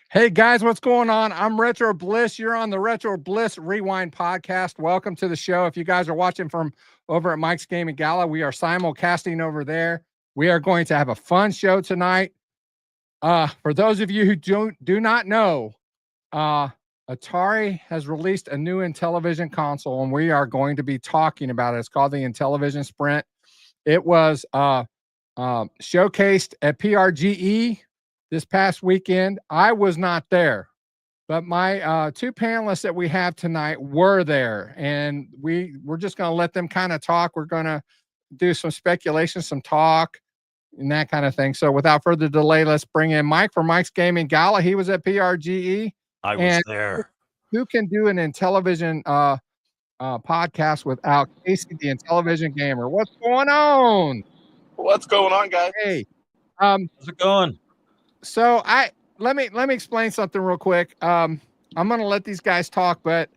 Hey guys, what's going on? I'm Retro Bliss. You're on the Retro Bliss Rewind podcast. Welcome to the show. If you guys are watching from over at Mike's Gaming Gala, we are simulcasting over there. We are going to have a fun show tonight. For those of you who do not know, Atari has released a new Intellivision console, and we are going to be talking about it. It's called the Intellivision Sprint. It was showcased at PRGE this past weekend. I was not there, but my two panelists that we have tonight were there, and we're just going to let them kind of talk. We're going to do some speculation, some talk, and that kind of thing. So without further delay, let's bring in Mike from Mike's Gaming Gala. He was at PRGE. I was there. Who can do an Intellivision podcast without Casey, the Intellivision gamer? What's going on? What's going on, guys? Hey, how's it going? So let me explain something real quick. I'm going to let these guys talk, but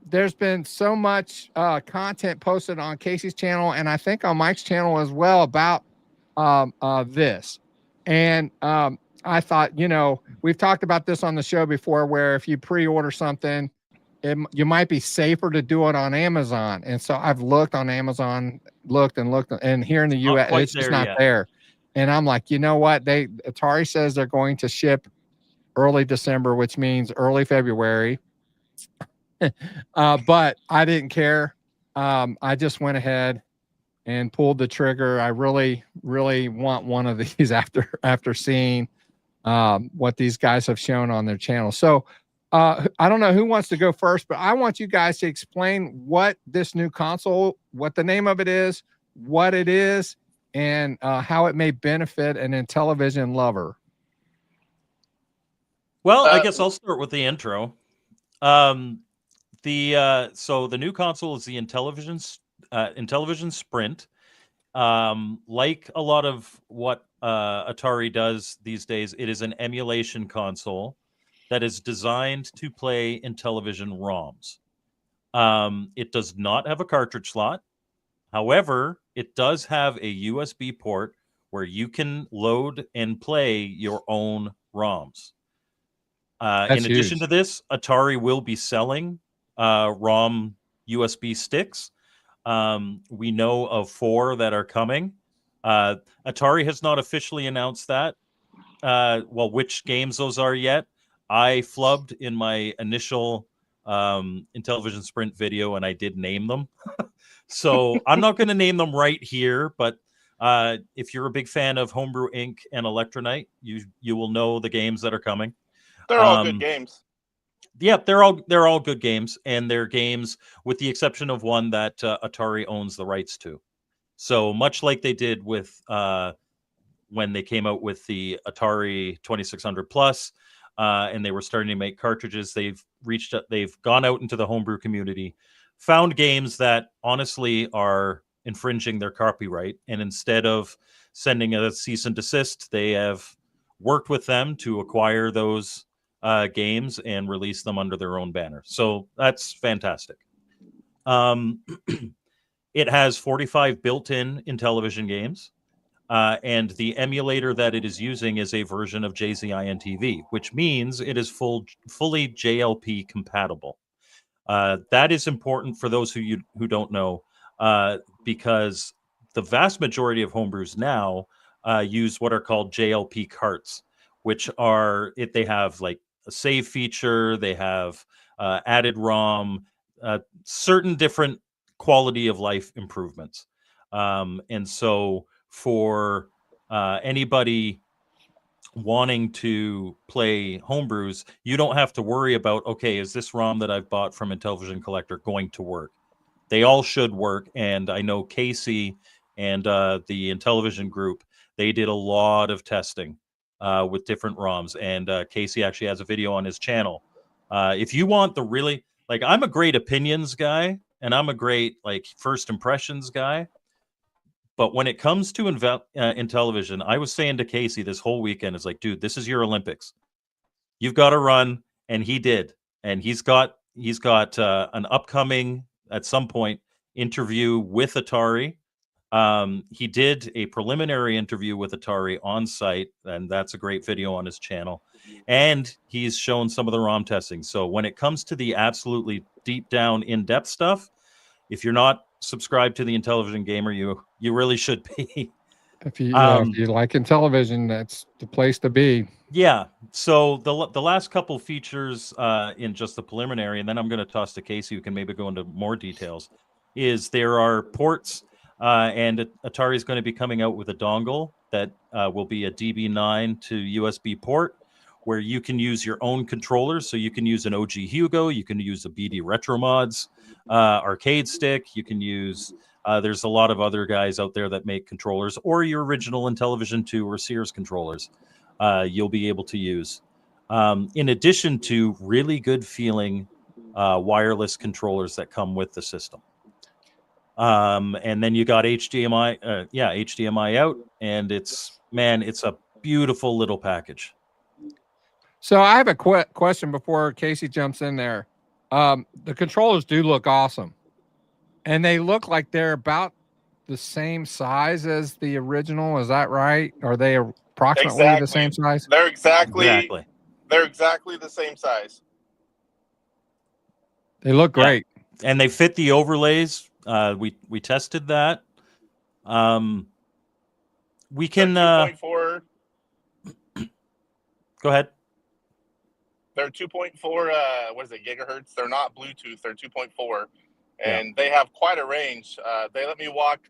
there's been so much content posted on Casey's channel, and I think on Mike's channel as well, about this. And I thought, we've talked about this on the show before, where if you pre-order something, you might be safer to do it on Amazon. And so I've looked on Amazon, looked, and here in the US, it's just not there. And I'm like, you know what? Atari says they're going to ship early December, which means early February. But I didn't care. I just went ahead and pulled the trigger. I really, really want one of these after seeing what these guys have shown on their channel. So I don't know who wants to go first, but I want you guys to explain what this new console, what the name of it is, what it is, and how it may benefit an Intellivision lover. Well, I guess I'll start with the intro. So the new console is the Intellivision Sprint. Like a lot of what Atari does these days, it is an emulation console that is designed to play Intellivision ROMs. It does not have a cartridge slot. However, it does have a USB port where you can load and play your own ROMs. In addition to this, Atari will be selling ROM USB sticks. We know of 4 that are coming. Atari has not officially announced that. Which games those are yet. I flubbed in my initial Intellivision Sprint video, and I did name them. So I'm not going to name them right here, but if you're a big fan of Homebrew Inc. and Electronite, you will know the games that are coming. They're all good games. Yeah, they're all good games, and they're games with the exception of one that Atari owns the rights to. So much like they did with when they came out with the Atari 2600 Plus, and they were starting to make cartridges, they've gone out into the homebrew community, found games that honestly are infringing their copyright, and instead of sending a cease and desist, they have worked with them to acquire those games and release them under their own banner. So that's fantastic. It has 45 built-in Intellivision games, and the emulator that it is using is a version of JZIN-TV, which means it is fully JLP compatible. That is important for those who don't know, because the vast majority of homebrews now use what are called JLP carts, which they have like a save feature, they have added ROM, certain different quality of life improvements. And so for anybody wanting to play homebrews, you don't have to worry about, okay, is this ROM that I've bought from Intellivision Collector going to work? They all should work. And I know Casey and the Intellivision group, they did a lot of testing with different ROMs. And Casey actually has a video on his channel. If you want the really, like, I'm a great opinions guy, and I'm a great, like, first impressions guy. But when it comes to Intellivision, I was saying to Casey this whole weekend, it's like, dude, this is your Olympics. You've got to run, and he did. And he's got an upcoming, at some point, interview with Atari He did a preliminary interview with Atari on site, and that's a great video on his channel. And he's shown some of the ROM testing. So when it comes to the absolutely deep down, in-depth stuff, if you're not subscribed to the Intellivision Gamer, you really should be. If you like Intellivision, that's the place to be. Yeah. So the last couple features in just the preliminary, and then I'm going to toss to Casey, who can maybe go into more details, is there are ports, and Atari is going to be coming out with a dongle that will be a DB9 to USB port, where you can use your own controllers. So you can use an OG Hugo, you can use a BD Retro Mods arcade stick, you can use... there's a lot of other guys out there that make controllers, or your original Intellivision 2 or Sears controllers you'll be able to use. In addition to really good feeling wireless controllers that come with the system. And then you got HDMI, HDMI out, and it's a beautiful little package. So I have a question before Casey jumps in there. The controllers do look awesome. And they look like they're about the same size as the original. Is that right? Are they approximately the same size? They're exactly the same size. They look great. Yeah. And they fit the overlays. We tested that. We can 2.4. Go ahead. They're 2.4 what is it, gigahertz? They're not Bluetooth, they're 2.4. And they have quite a range. They let me walk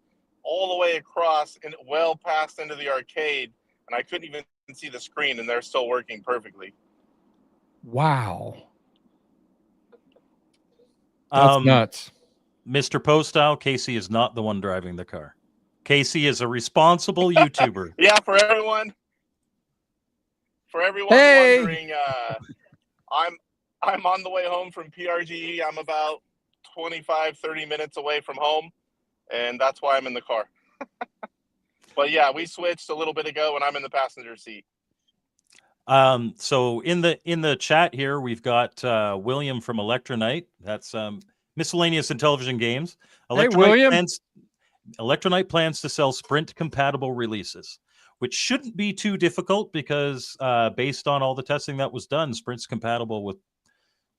all the way across and well past into the arcade, and I couldn't even see the screen, and they're still working perfectly. Wow. That's nuts. Mr. Postal, Casey is not the one driving the car. Casey is a responsible YouTuber. Yeah, for everyone wondering, I'm on the way home from PRGE. I'm about 25-30 minutes away from home, and that's why I'm in the car. But yeah, we switched a little bit ago, and I'm in the passenger seat. So in the chat here, we've got William from Electronite. That's miscellaneous Intellivision games. Hey, William. Electronite plans to sell Sprint compatible releases, which shouldn't be too difficult because based on all the testing that was done, Sprint's compatible with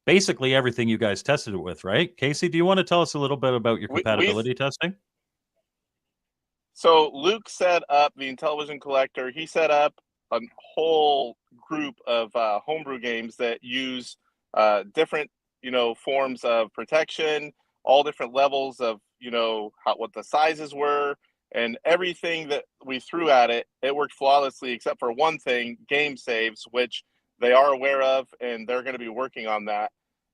basically everything you guys tested it with, right? Casey, do you want to tell us a little bit about your compatibility testing? So Luke set up the Intellivision Collector. He set up a whole group of homebrew games that use different, forms of protection, all different levels of, what the sizes were, and everything that we threw at it, it worked flawlessly except for one thing, game saves, which they are aware of, and they're going to be working on that.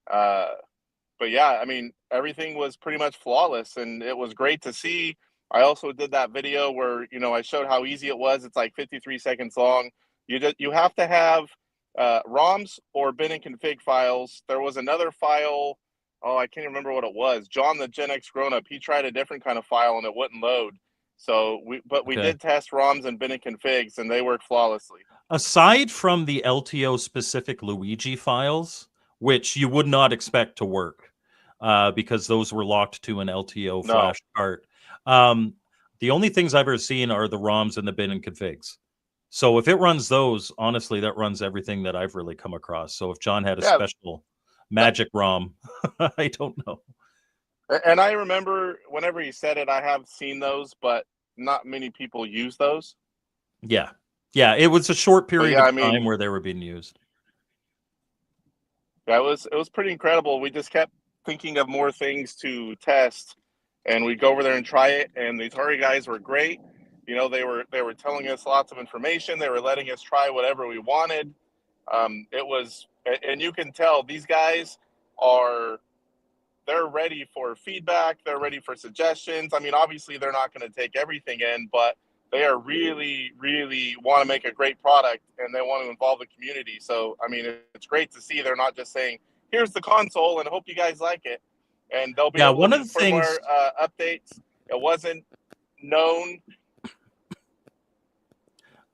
But yeah, I mean, everything was pretty much flawless, and it was great to see. I also did that video where, I showed how easy it was. It's like 53 seconds long. You have to have ROMs or bin and config files. There was another file. Oh, I can't remember what it was. John, the Gen X grown-up, he tried a different kind of file, and it wouldn't load. So we did test ROMs and bin and configs, and they worked flawlessly. Aside from the LTO specific Luigi files, which you would not expect to work because those were locked to an LTO flash cart. The only things I've ever seen are the ROMs and the bin and configs. So if it runs those, honestly, that runs everything that I've really come across. So if John had a special magic ROM, I don't know. And I remember whenever he said it, I have seen those, but not many people use those. Yeah. Yeah, it was a short period of time where they were being used. Yeah, it was pretty incredible. We just kept thinking of more things to test, and we'd go over there and try it. And the Atari guys were great. They were telling us lots of information. They were letting us try whatever we wanted. It was, and you can tell these guys they're ready for feedback. They're ready for suggestions. I mean, obviously they're not going to take everything in, but they are really, really want to make a great product, and they want to involve the community. So, I mean, it's great to see they're not just saying, here's the console and hope you guys like it. And they'll be able one to of the do things updates. It wasn't known.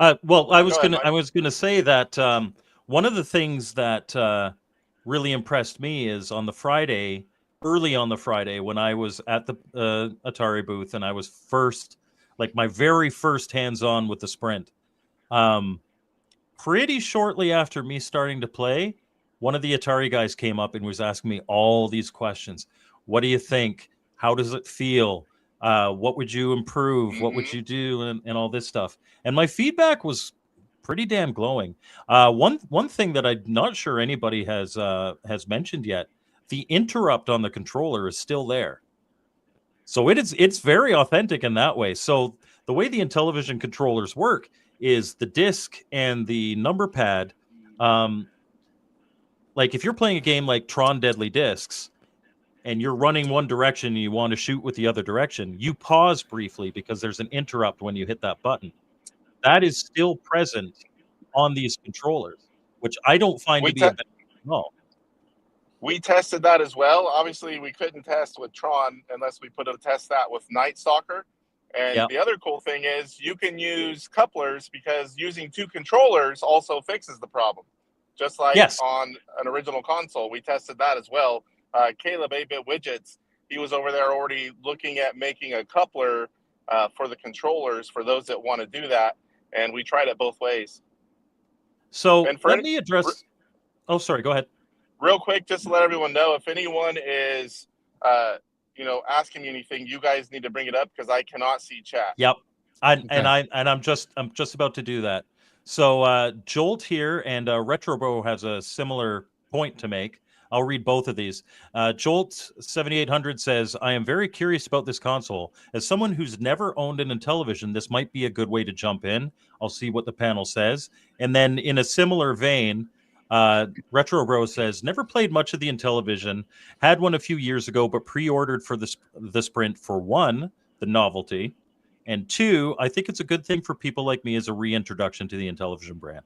I was gonna say that one of the things that really impressed me is early on the Friday when I was at the Atari booth and I was first like my very first hands-on with the Sprint. Pretty shortly after me starting to play, one of the Atari guys came up and was asking me all these questions. What do you think? How does it feel? What would you improve? What would you do? And all this stuff. And my feedback was pretty damn glowing. One thing that I'm not sure anybody has mentioned yet, the interrupt on the controller is still there. So it's very authentic in that way. So the way the Intellivision controllers work is the disc and the number pad. Like if you're playing a game like Tron Deadly Discs and you're running one direction and you want to shoot with the other direction, you pause briefly because there's an interrupt when you hit that button. That is still present on these controllers, which I don't find to be a bad thing at all. We tested that as well. Obviously, we couldn't test with Tron unless we test that with Night Stalker. And the other cool thing is you can use couplers because using two controllers also fixes the problem. Just like on an original console, we tested that as well. Caleb 8-Bit Widgets, he was over there already looking at making a coupler for the controllers for those that want to do that. And we tried it both ways. So let me address... Oh, sorry, go ahead. Real quick, just to let everyone know, if anyone is, asking me anything, you guys need to bring it up because I cannot see chat. Yep, I'm just about to do that. So Jolt here and Retrobro has a similar point to make. I'll read both of these. Jolt 7800 says, "I am very curious about this console. As someone who's never owned an Intellivision, this might be a good way to jump in. I'll see what the panel says." And then in a similar vein, Retro Bro says, "Never played much of the Intellivision. Had one a few years ago, but pre-ordered for the Sprint for one, the novelty, and two, I think it's a good thing for people like me as a reintroduction to the Intellivision brand."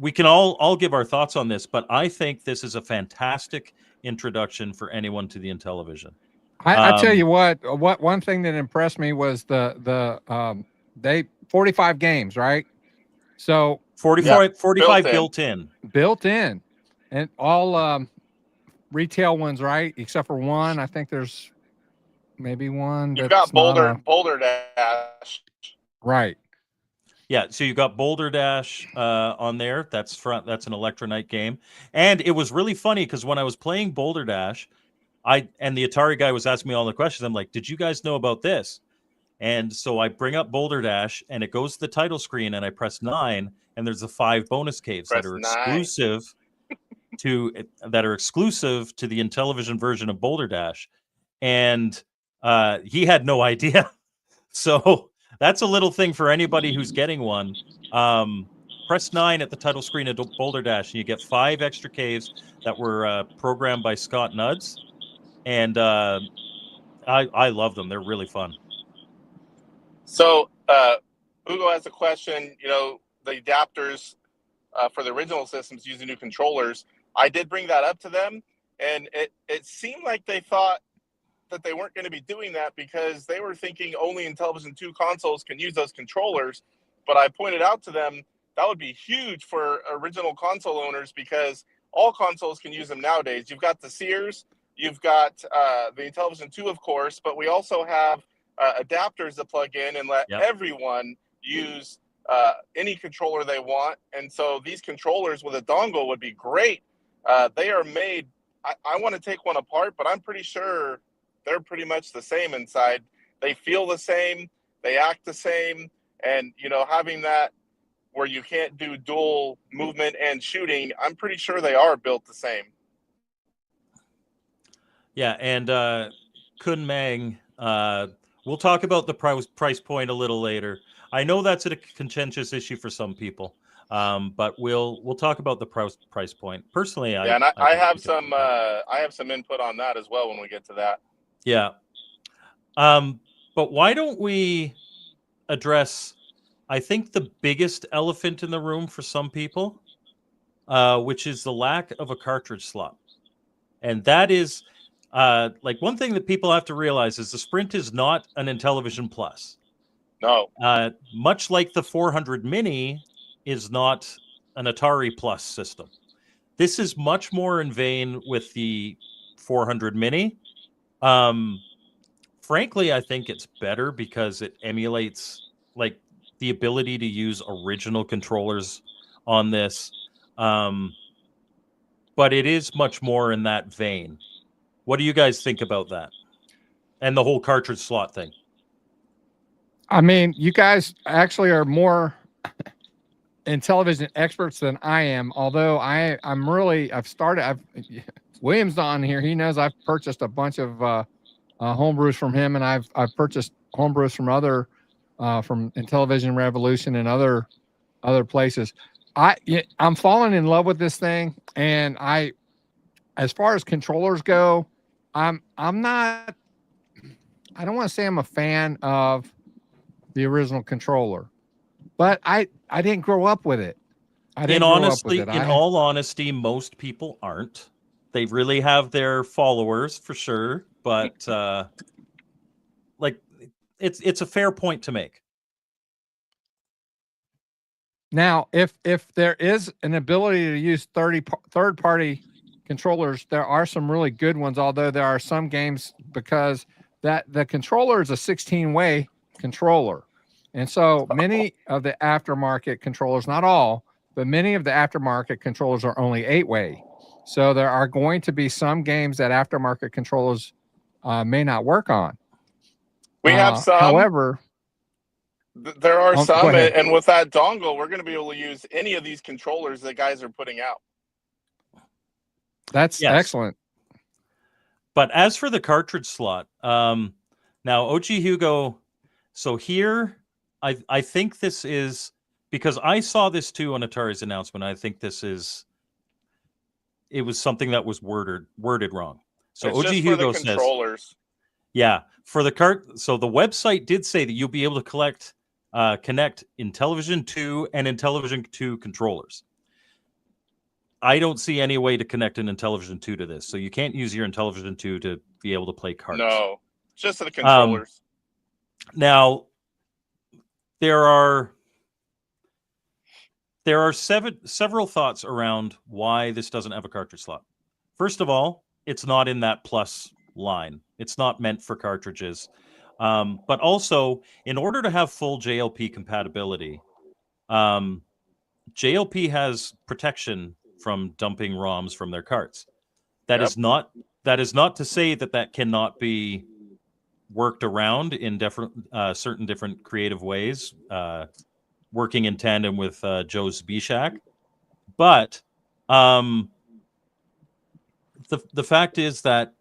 We can all give our thoughts on this, but I think this is a fantastic introduction for anyone to the Intellivision. I tell you what one thing that impressed me was they 45 games, right? So 45 built in, and all retail ones, right? Except for one. I think there's maybe one. You've got Boulder Dash, right? Yeah, so you got Boulder Dash on there. That's an Electronite game, and it was really funny because when I was playing Boulder Dash, and the Atari guy was asking me all the questions. I'm like, "Did you guys know about this?" And so I bring up Boulder Dash, and it goes to the title screen, and I press 9, and there's the 5 bonus caves that are exclusive to the Intellivision version of Boulder Dash, and he had no idea. So that's a little thing for anybody who's getting one. Press 9 at the title screen of Boulder Dash, and you get 5 extra caves that were programmed by Scott Nuds, and I love them. They're really fun. So, Hugo has a question. The adapters for the original systems using new controllers. I did bring that up to them, and it seemed like they thought that they weren't going to be doing that because they were thinking only Intellivision 2 consoles can use those controllers. But I pointed out to them that would be huge for original console owners because all consoles can use them nowadays. You've got the Sears, you've got the Intellivision 2, of course, but we also have adapters that plug in and let everyone use any controller they want. And so these controllers with a dongle would be great. They are made, I want to take one apart, but I'm pretty sure they're pretty much the same inside. They feel the same, they act the same, and having that where you can't do dual movement and shooting, I'm pretty sure they are built the same. Yeah, and Kun Mang, we'll talk about the price point a little later. I know that's a contentious issue for some people, but we'll talk about the price point. Personally, I have some input on that as well when we get to that. Yeah, but why don't we address, I think, the biggest elephant in the room for some people, which is the lack of a cartridge slot, and that is. One thing that people have to realize is the Sprint is not an Intellivision Plus. No. Much like the 400 Mini is not an Atari Plus system. This is much more in vein with the 400 Mini. frankly, I think it's better because it emulates like the ability to use original controllers on this. But it is much more in that vein. What do you guys think about that? And the whole cartridge slot thing? I mean, you guys actually are more Intellivision experts than I am. Although I've William's on here. He knows I've purchased a bunch of homebrews from him, and I've purchased homebrews from other from Intellivision Revolution and other places. I'm falling in love with this thing, and as far as controllers go, I'm not. I don't want to say I'm a fan of the original controller, but I didn't grow up with it. In all honesty, most people aren't. They really have their followers for sure, but like it's a fair point to make. Now, if there is an ability to use third-party controllers, there are some really good ones, although there are some games because that the controller is a 16-way controller. And so many of the aftermarket controllers, not all, but many of the aftermarket controllers are only 8-way. So there are going to be some games that aftermarket controllers may not work on. We have some. However, there are some, and with that dongle, we're going to be able to use any of these controllers that guys are putting out. That's excellent. But as for the cartridge slot, now OG Hugo, so here, I think this is, because I saw this too on Atari's announcement, I think it was something that was worded wrong. So OG Hugo says, yeah, for the so the website did say that you'll be able to connect Intellivision 2 and Intellivision 2 controllers. I don't see any way to connect an Intellivision 2 to this, so you can't use your Intellivision 2 to be able to play cards. No, just the controllers. Now, there are several thoughts around why this doesn't have a cartridge slot. First of all, it's not in that plus line. It's not meant for cartridges. But also, in order to have full JLP compatibility, JLP has protection from dumping ROMs from their carts. That is not to say that cannot be worked around in certain different creative ways, working in tandem with Joe Zbishak. But the fact is that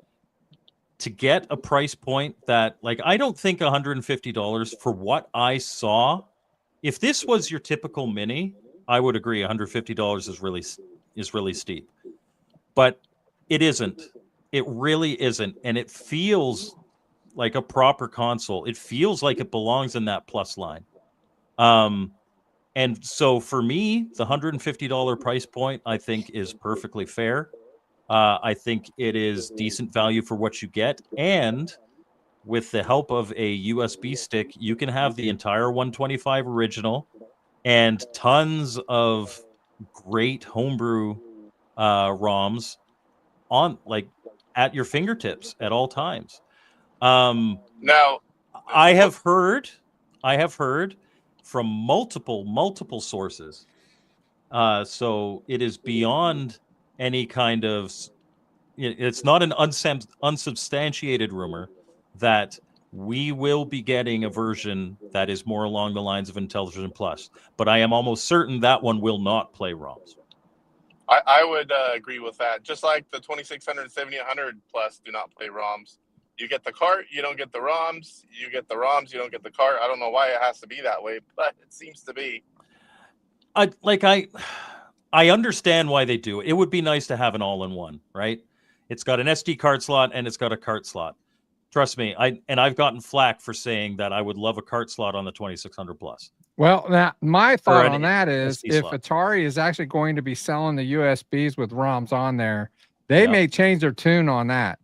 to get a price point that, like, I don't think $150 for what I saw, if this was your typical mini, I would agree $150 is really steep. But it isn't. It really isn't. And it feels like a proper console. It feels like it belongs in that plus line. And so for me, the $150 price point, I think, is perfectly fair. I think it is decent value for what you get. And with the help of a USB stick, you can have the entire 125 original and tons of great homebrew ROMs at your fingertips at all times. Now, I have heard from multiple sources. So it is beyond any kind of, it's not an unsubstantiated rumor that we will be getting a version that is more along the lines of Intellivision Plus. But I am almost certain that one will not play ROMs. I would agree with that. Just like the 2600, 7800 Plus do not play ROMs. You get the cart, you don't get the ROMs. You get the ROMs, you don't get the cart. I don't know why it has to be that way, but it seems to be. I understand why they do it. It would be nice to have an all-in-one, right? It's got an SD card slot and it's got a cart slot. Trust me, I've gotten flack for saying that I would love a cart slot on the 2600 Plus. Well, now my thought on that is, SD if slot. Atari is actually going to be selling the USBs with ROMs on there, they may change their tune on that.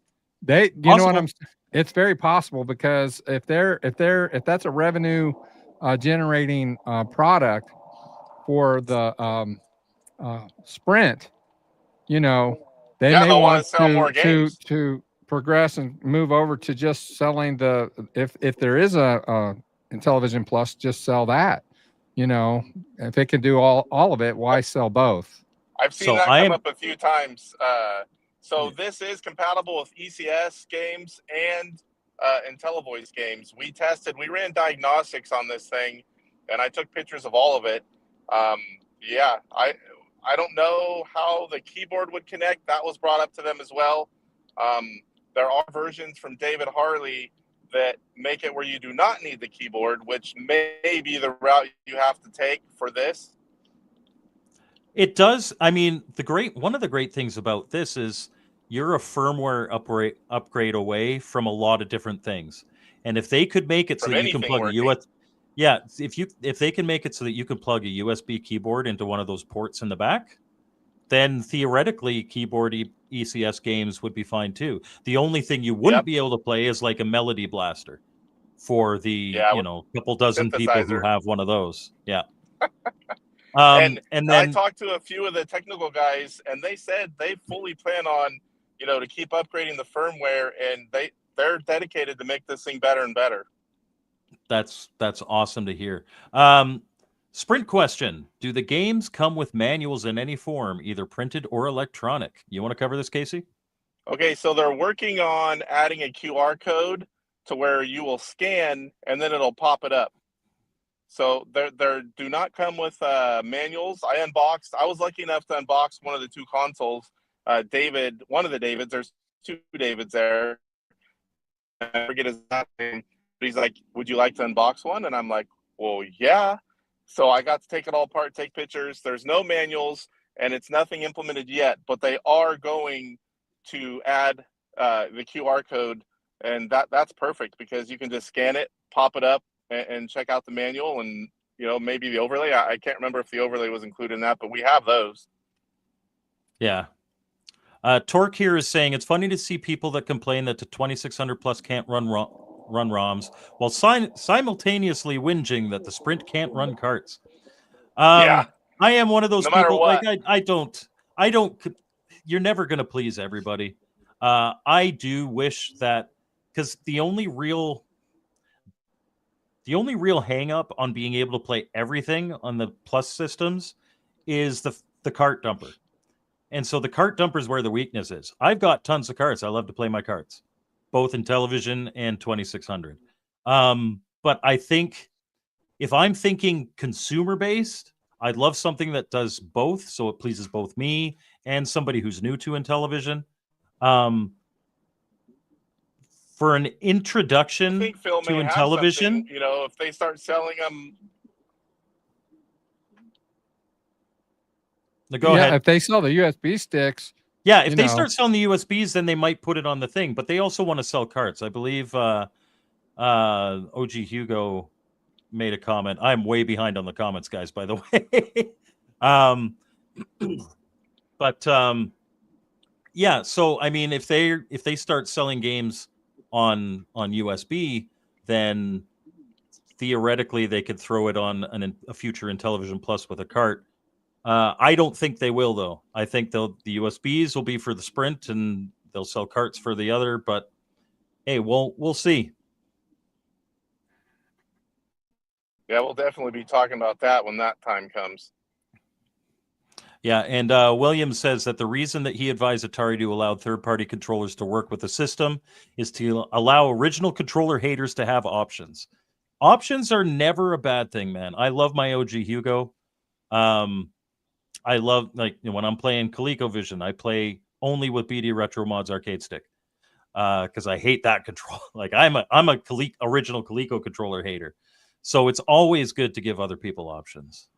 You know what it's very possible, because if that's a revenue generating product for the Sprint, they may want sell more games. to progress and move over to just selling the if there is a Intellivision Plus, just sell that. You know, if it can do all of it, why sell both? I've seen So that I come am- up a few times. So this is compatible with ECS games and IntelliVoice games. We ran diagnostics on this thing, and I took pictures of all of it. Yeah, I don't know how the keyboard would connect. That was brought up to them as well. There are versions from David Harley that make it where you do not need the keyboard, which may be the route you have to take for this. It does. I mean, one of the great things about this is you're a firmware upgrade away from a lot of different things. And if they could make it so From that you can anything plug working. a US, yeah, if they can make it so that you can plug a USB keyboard into one of those ports in the back, then theoretically keyboard ECS games would be fine too. The only thing you wouldn't be able to play is like a Melody Blaster for the couple dozen people who synthesizer. have one of those. Yeah. And then I talked to a few of the technical guys, and they said they fully plan on, to keep upgrading the firmware, and they're dedicated to make this thing better and better. That's awesome to hear. Sprint question: do the games come with manuals in any form, either printed or electronic? You want to cover this, Casey? Okay, so they're working on adding a QR code to where you will scan, and then it'll pop it up. So they do not come with manuals. I was lucky enough to unbox one of the two consoles. One of the Davids, there's two Davids there. I forget his name, but he's like, would you like to unbox one? And I'm like, well, yeah. So I got to take it all apart, take pictures. There's no manuals, and it's nothing implemented yet, but they are going to add the QR code, and that's perfect because you can just scan it, pop it up, and check out the manual, and maybe the overlay. I can't remember if the overlay was included in that, but we have those. Yeah. Torque here is saying it's funny to see people that complain that the 2600 plus can't run ROMs while simultaneously whinging that the Sprint can't run carts. Yeah. I am one of those No matter people. what. Like I don't. You're never going to please everybody. I do wish that, because the only real hang up on being able to play everything on the Plus systems is the cart dumper. And so the cart dumper is where the weakness is. I've got tons of carts. I love to play my carts, both Intellivision and 2600. But I think if I'm thinking consumer based, I'd love something that does both, so it pleases both me and somebody who's new to Intellivision. For an introduction I think Phil to may Intellivision, have if they start selling them. Go ahead. If they sell the USB sticks. Yeah, if they start selling the USBs, then they might put it on the thing. But they also want to sell carts. I believe OG Hugo made a comment. I'm way behind on the comments, guys, by the way. Yeah. So I mean, if they start selling games on USB, then theoretically they could throw it on a future Intellivision Plus with a cart. I don't think they will, though. I think the USBs will be for the Sprint, and they'll sell carts for the other. But hey, we'll see. Yeah, we'll definitely be talking about that when that time comes. Yeah, and Williams says that the reason that he advised Atari to allow third-party controllers to work with the system is to allow original controller haters to have options. Options are never a bad thing, man. I love my OG Hugo. I love, like, when I'm playing ColecoVision, I play only with BD Retro Mods arcade stick because I hate that control. Like I'm a original Coleco controller hater, so it's always good to give other people options.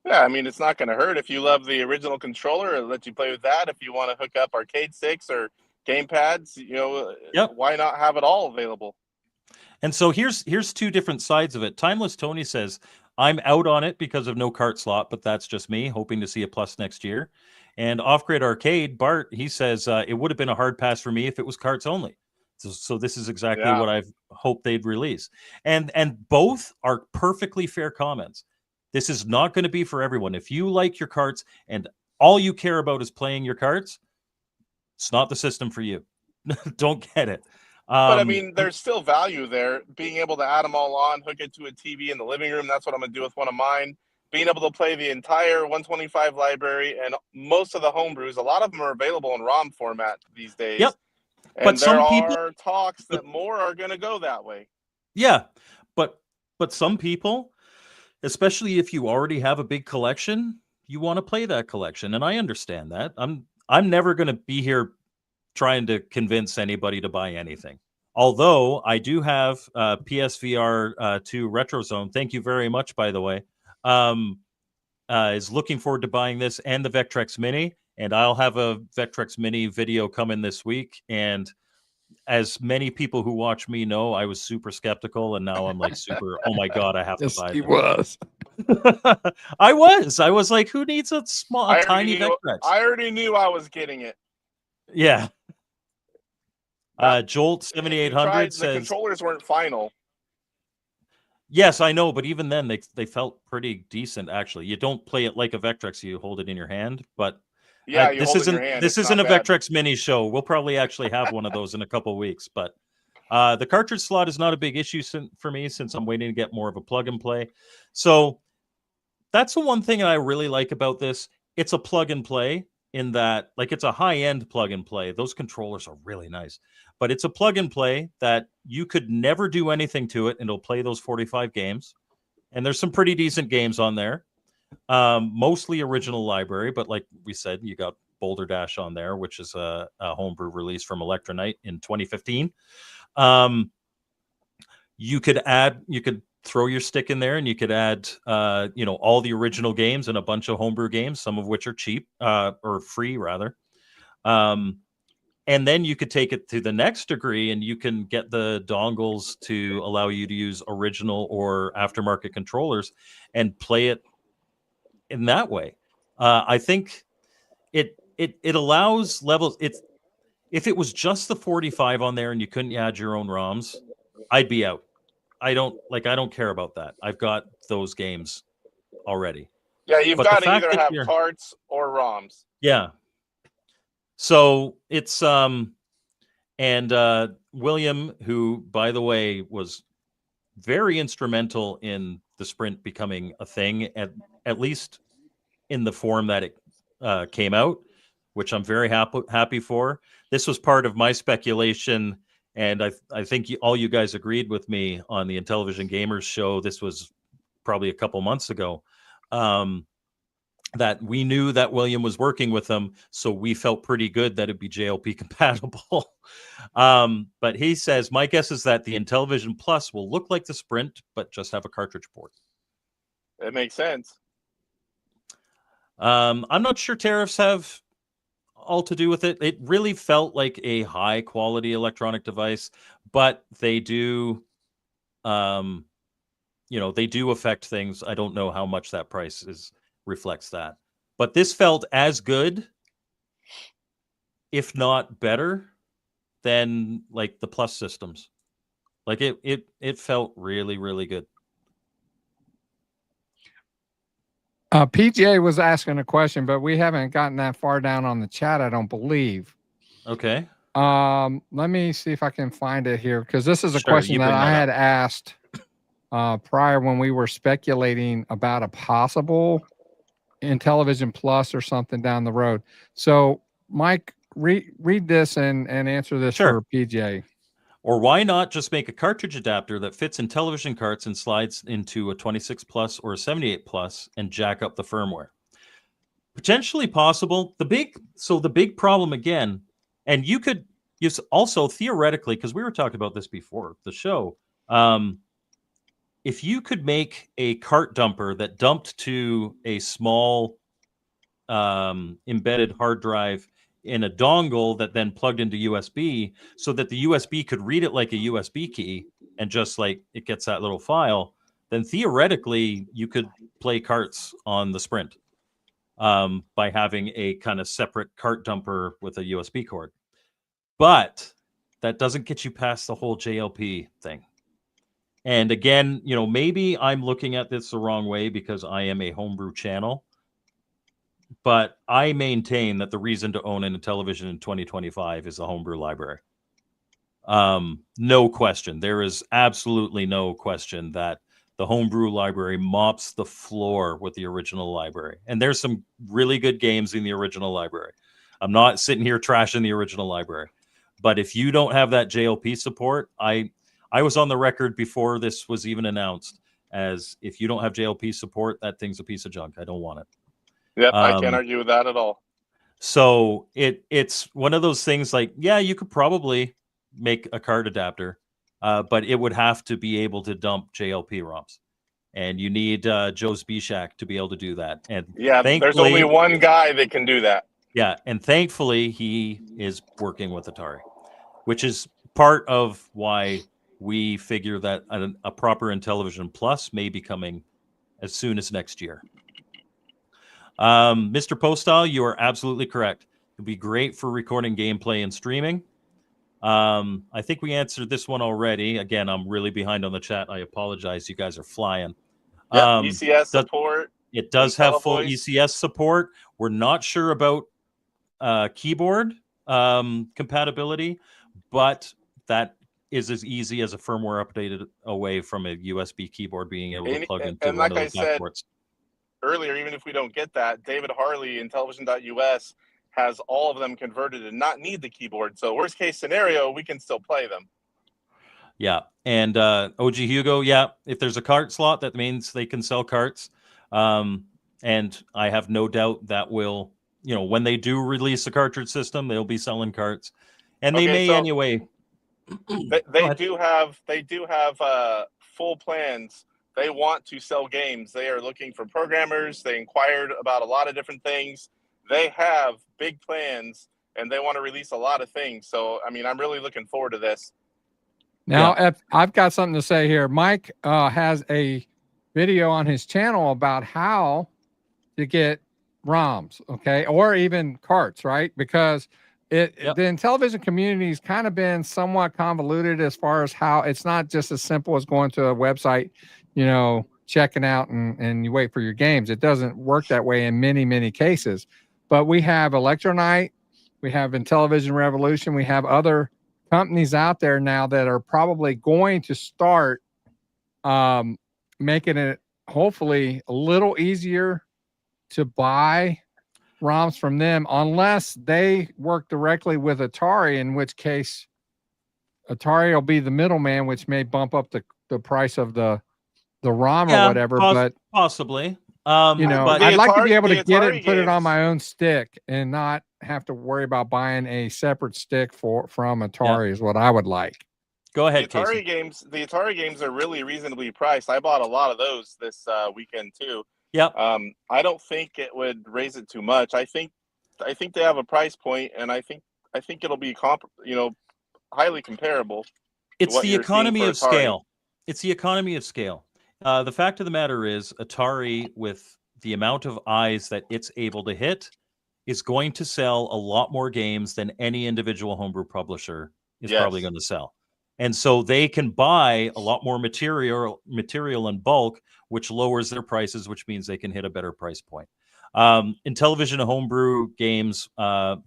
Yeah, I mean, it's not going to hurt if you love the original controller. It'll let you play with that. If you want to hook up arcade sticks or game pads, why not have it all available? And so here's two different sides of it. Timeless Tony says, I'm out on it because of no cart slot, but that's just me, hoping to see a Plus next year. And Off Grid Arcade, Bart, he says, it would have been a hard pass for me if it was carts only. So this is exactly what I've hoped they'd release. And both are perfectly fair comments. This is not going to be for everyone. If you like your carts and all you care about is playing your carts, it's not the system for you. don't get it. But I mean, there's still value there. Being able to add them all on, hook it to a TV in the living room. That's what I'm going to do with one of mine. Being able to play the entire 125 library and most of the homebrews, a lot of them are available in ROM format these days. Yep. And But there some people, are talks that more are going to go that way. yeah, but some people, especially if you already have a big collection, you want to play that collection, and I understand that. I'm never going to be here trying to convince anybody to buy anything. Although I do have PSVR 2 Retro Zone. Thank you very much, by the way. Is looking forward to buying this and the Vectrex Mini, and I'll have a Vectrex Mini video coming this week. And as many people who watch me know, I was super skeptical, and now I'm like super, oh my God, I have to buy He them. was. I was like, who needs a tiny Vectrex? I already knew I was getting it. Yeah. Jolt 7800 says the controllers weren't final. Yes, I know, but even then they felt pretty decent actually. You don't play it like a Vectrex, you hold it in your hand, but yeah, this isn't a Vectrex Mini show. We'll probably actually have one of those in a couple of weeks, but the cartridge slot is not a big issue for me since I'm waiting to get more of a plug and play. So that's the one thing I really like about this. It's a plug and play in that, like, it's a high-end plug and play. Those controllers are really nice, but it's a plug and play that you could never do anything to it and it'll play those 45 games. And there's some pretty decent games on there. Mostly original library, but like we said, you got Boulder Dash on there, which is a homebrew release from Electronite in 2015. You could throw your stick in there and you could add all the original games and a bunch of homebrew games, some of which are cheap or free rather. And then you could take it to the next degree and you can get the dongles to allow you to use original or aftermarket controllers and play it in that way. I think it allows levels. If it was just the 45 on there and you couldn't add your own ROMs, I'd be out. I don't care about that. I've got those games already. Yeah, you've got to either have carts or ROMs. Yeah. So it's and William, who by the way was very instrumental in the Sprint becoming a thing, at least in the form that it came out, which I'm very happy for. This was part of my speculation, and I think all you guys agreed with me on the Intellivision Gamers show. This was probably a couple months ago. That we knew that William was working with them, so we felt pretty good that it'd be JLP compatible. But he says, my guess is that the Intellivision Plus will look like the Sprint, but just have a cartridge port. That makes sense. I'm not sure tariffs have all to do with it. It really felt like a high quality electronic device, but they do, they do affect things. I don't know how much that price reflects that, but this felt as good, if not better, than like the Plus systems. Like it felt really, really good. PJ was asking a question, but we haven't gotten that far down on the chat, I don't believe. Okay. Let me see if I can find it here, because this is a question that I had asked prior when we were speculating about a possible Intellivision Plus or something down the road. So, Mike, read this and answer this for PJ. Or why not just make a cartridge adapter that fits in television carts and slides into a 26 Plus or a 78 Plus and jack up the firmware? Potentially possible. The big problem again, and you could use also theoretically, because we were talking about this before the show, if you could make a cart dumper that dumped to a small embedded hard drive in a dongle that then plugged into USB so that the USB could read it like a USB key and just like it gets that little file, then theoretically you could play carts on the Sprint by having a kind of separate cart dumper with a USB cord. But that doesn't get you past the whole JLP thing. And again, maybe I'm looking at this the wrong way because I am a homebrew channel. But I maintain that the reason to own an Intellivision in 2025 is the homebrew library. No question. There is absolutely no question that the homebrew library mops the floor with the original library. And there's some really good games in the original library. I'm not sitting here trashing the original library. But if you don't have that JLP support, I was on the record before this was even announced as, if you don't have JLP support, that thing's a piece of junk. I don't want it. Yep, I can't argue with that at all. So it's one of those things like, yeah, you could probably make a card adapter, but it would have to be able to dump JLP ROMs. And you need Joe Spishak to be able to do that. And yeah, there's only one guy that can do that. Yeah, and thankfully he is working with Atari, which is part of why we figure that a proper Intellivision Plus may be coming as soon as next year. Mr. Postal, you are absolutely correct. It'd be great for recording gameplay and streaming. I think we answered this one already. Again, I'm really behind on the chat. I apologize. You guys are flying. Yeah, ECS support. It does have full ECS support. We're not sure about keyboard compatibility, but that is as easy as a firmware update away from a USB keyboard being able to plug into one of those backports. Earlier, even if we don't get that, David Harley in Intellivision.us has all of them converted and not need the keyboard. So worst case scenario, we can still play them. Yeah. And OG Hugo, yeah, if there's a cart slot, that means they can sell carts. And I have no doubt that will, you know, when they do release a cartridge system, they'll be selling carts. And they may anyway. They do have full plans. They want to sell games. They are looking for programmers. They inquired about a lot of different things. They have big plans, and they want to release a lot of things. So, I mean, I'm really looking forward to this. Now, I've got something to say here. Mike has a video on his channel about how to get ROMs, okay, or even carts, right? Because the Intellivision community has kind of been somewhat convoluted as far as how it's not just as simple as going to a website, you know, checking out and you wait for your games. It doesn't work that way in many, many cases. But we have Electronite, we have Intellivision Revolution, we have other companies out there now that are probably going to start making it hopefully a little easier to buy ROMs from them, unless they work directly with Atari, in which case Atari will be the middleman, which may bump up the price of the ROM or whatever. But possibly, you know, but I'd like to be able to get it and put it on my own stick and not have to worry about buying a separate stick from Atari is what I would like. Go ahead, the Atari Casey. The Atari games are really reasonably priced. I bought a lot of those this weekend too. Yep. I don't think it would raise it too much. I think they have a price point, and I think it'll be highly comparable. It's the economy of scale. It's the economy of scale. The fact of the matter is, Atari, with the amount of eyes that it's able to hit, is going to sell a lot more games than any individual homebrew publisher is probably going to sell. And so they can buy a lot more material in bulk, which lowers their prices, which means they can hit a better price point. Intellivision homebrew games,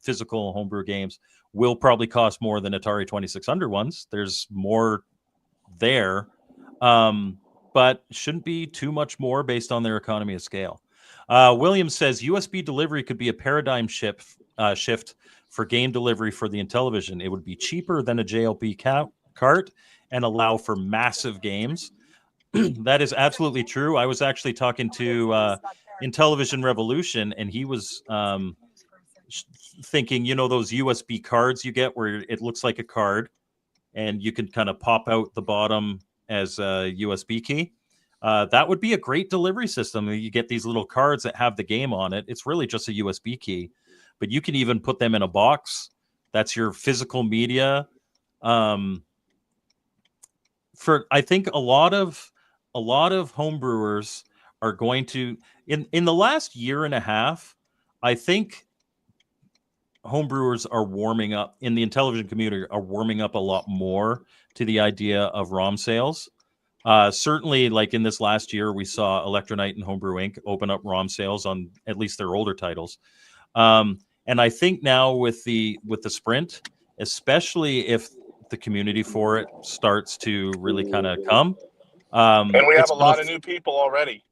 physical homebrew games, will probably cost more than Atari 2600 ones. There's more there, but shouldn't be too much more based on their economy of scale. Williams says USB delivery could be a paradigm shift for game delivery for the Intellivision. It would be cheaper than a JLP cart and allow for massive games. That is absolutely true. I was actually talking to Intellivision Revolution, and he was thinking, you know, those USB cards you get where it looks like a card and you can kind of pop out the bottom as a USB key. That would be a great delivery system. You get these little cards that have the game on it. It's really just a USB key, but you can even put them in a box. That's your physical media. I think a lot of homebrewers are going to, in the last year and a half, I think homebrewers are warming up in the Intellivision community, are warming up a lot more to the idea of ROM sales. Certainly, like in this last year, we saw Electronite and Homebrew Inc. open up ROM sales on at least their older titles. And I think now with the Sprint, especially if the community for it starts to really kind of come, and we have it's a lot of new people already.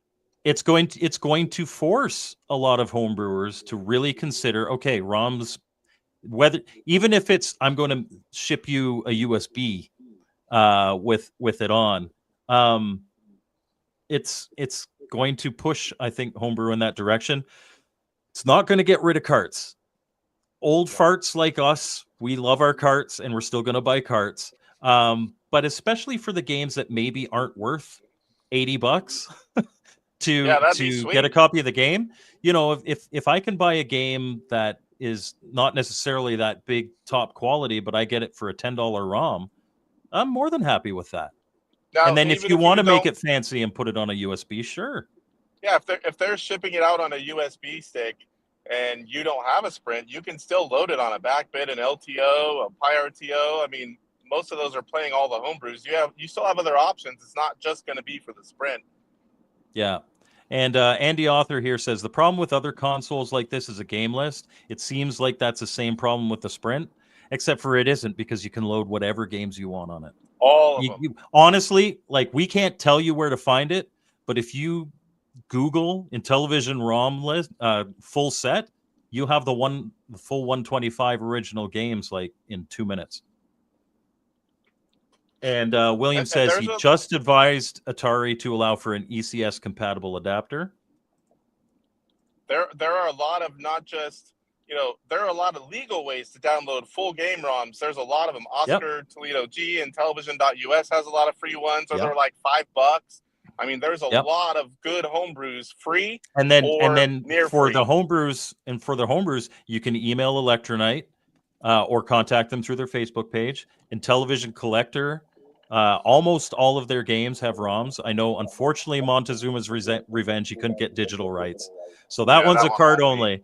It's going to force a lot of homebrewers to really consider, okay, ROMs, whether even if it's I'm going to ship you a USB with it on, it's going to push, I think, homebrew in that direction. It's not going to get rid of carts. Old farts like us, we love our carts, and we're still going to buy carts. But especially for the games that maybe aren't worth $80 to get a copy of the game. You know, if I can buy a game that is not necessarily that big top quality, but I get it for a $10 ROM, I'm more than happy with that. Now, and then if you want to make it fancy and put it on a USB, sure. Yeah, if they're shipping it out on a USB stick and you don't have a Sprint, you can still load it on a backbit, an LTO, a PyRTO. I mean, most of those are playing all the homebrews. You still have other options. It's not just going to be for the Sprint. Yeah. And Andy Author here says, the problem with other consoles like this is a game list. It seems like that's the same problem with the Sprint, except for it isn't, because you can load whatever games you want on it. All of them. Honestly, like, we can't tell you where to find it, but if you Google Intellivision ROM list, full set, you have the full 125 original games like in 2 minutes. And William says he just advised Atari to allow for an ECS compatible adapter. There are a lot of not just, there are a lot of legal ways to download full game ROMs. There's a lot of them. Oscar Toledo G and Intellivision.us has a lot of free ones, or they're like $5. I mean, there's a lot of good homebrews free. And then for free. the homebrews, you can email Electronite or contact them through their Facebook page. Intellivision Collector, almost all of their games have ROMs. I know, unfortunately, Montezuma's Revenge, you couldn't get digital rights, so that one's a card only.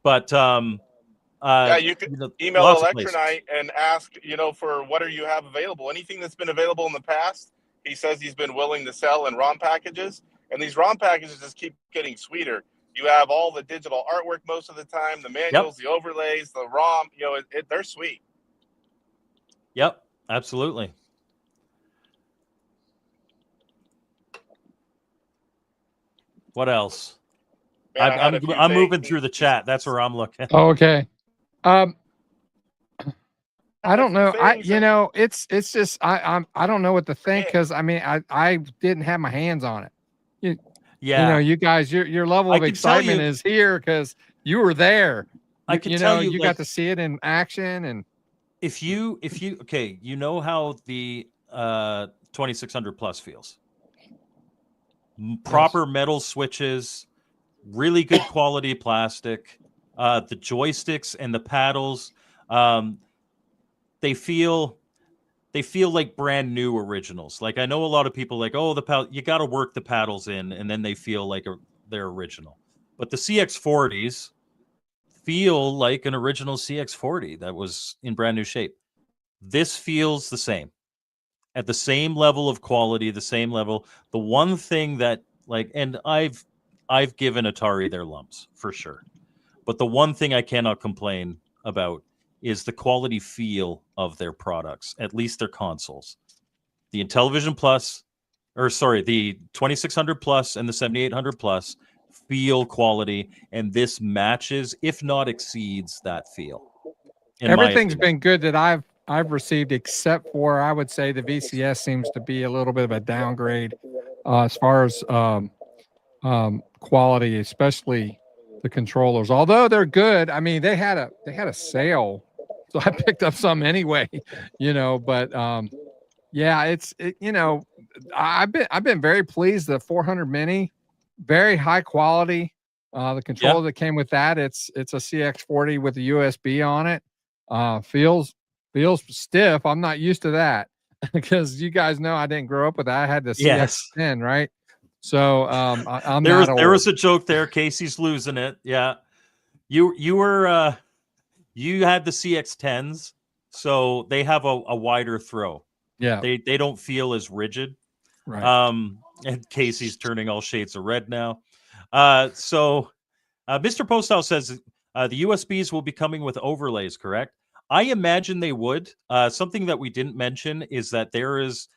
But you can email Electronite and ask, for what you have available. Anything that's been available in the past, he says he's been willing to sell in ROM packages, and these ROM packages just keep getting sweeter. You have all the digital artwork most of the time, the manuals, the overlays, the ROM. They're sweet. Yep, absolutely. What else? Man, I'm moving through the chat. That's where I'm looking. Okay. I don't know. It's just I don't know what to think, because I mean I didn't have my hands on it. You guys, your level of excitement is here because you were there. I can tell you, got to see it in action. And if you okay, how the 2600 plus feels. Proper metal switches, really good quality plastic. The joysticks and the paddles, they feel like brand new originals. Like, I know a lot of people like, oh, you got to work the paddles in, and then they feel like they're original. But the CX40s feel like an original CX40 that was in brand new shape. This feels the same, at the same level of quality, the same level. The one thing that, and I've given Atari their lumps for sure, but the one thing I cannot complain about is the quality feel of their products, at least their consoles. The Intellivision Plus, the 2600 Plus and the 7800 Plus feel quality, and this matches, if not exceeds, that feel. Everything's been good that I've received, except for, I would say, the VCS seems to be a little bit of a downgrade as far as quality, especially the controllers. Although they're good, I mean, they had a sale, so I picked up some anyway. But I've been very pleased. The 400 Mini, very high quality. The controller that came with that, it's a CX40 with a USB on it. Feels stiff. I'm not used to that because you guys know I didn't grow up with that. I had the CX10, right? So there was a joke there. Casey's losing it. Yeah, you were you had the CX10s, so they have a wider throw. Yeah, they don't feel as rigid. Right. And Casey's turning all shades of red now. So Mr. Posthouse says the USBs will be coming with overlays, correct? I imagine they would. Something that we didn't mention is that there is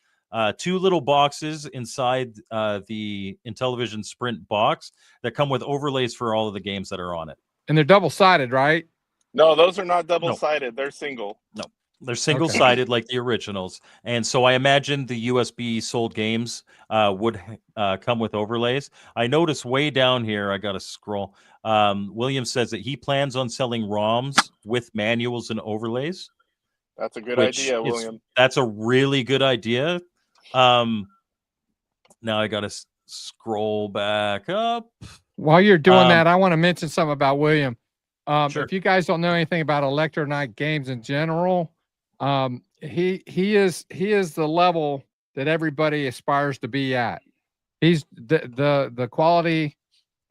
2 little boxes inside the Intellivision Sprint box that come with overlays for all of the games that are on it. And they're double-sided, right? No, those are not double-sided. They're single. No, they're single-sided like the originals. And so I imagine the USB sold games would come with overlays. I notice way down here, I got to scroll. William says that he plans on selling ROMs with manuals and overlays. That's a good idea, William. That's a really good idea. Now I got to scroll back up. While you're doing that, I want to mention something about William. Sure. If you guys don't know anything about Electronite games in general, he is the level that everybody aspires to be at. He's the quality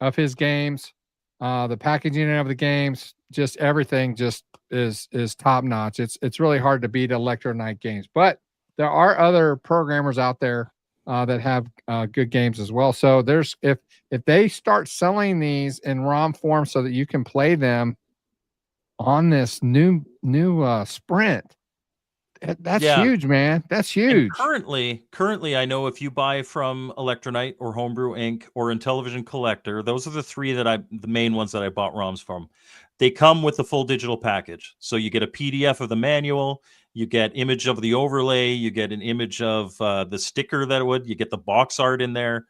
of his games, the packaging of the games, just everything just is top notch. It's really hard to beat Electronite games, but there are other programmers out there that have good games as well. So there's if they start selling these in ROM form so that you can play them on this new Sprint, that's huge, man. That's huge. And currently, I know if you buy from Electronite or Homebrew Inc. or Intellivision Collector, those are the 3 the main ones that I bought ROMs from. They come with the full digital package. So you get a PDF of the manual, you get image of the overlay, you get an image of the sticker you get the box art in there.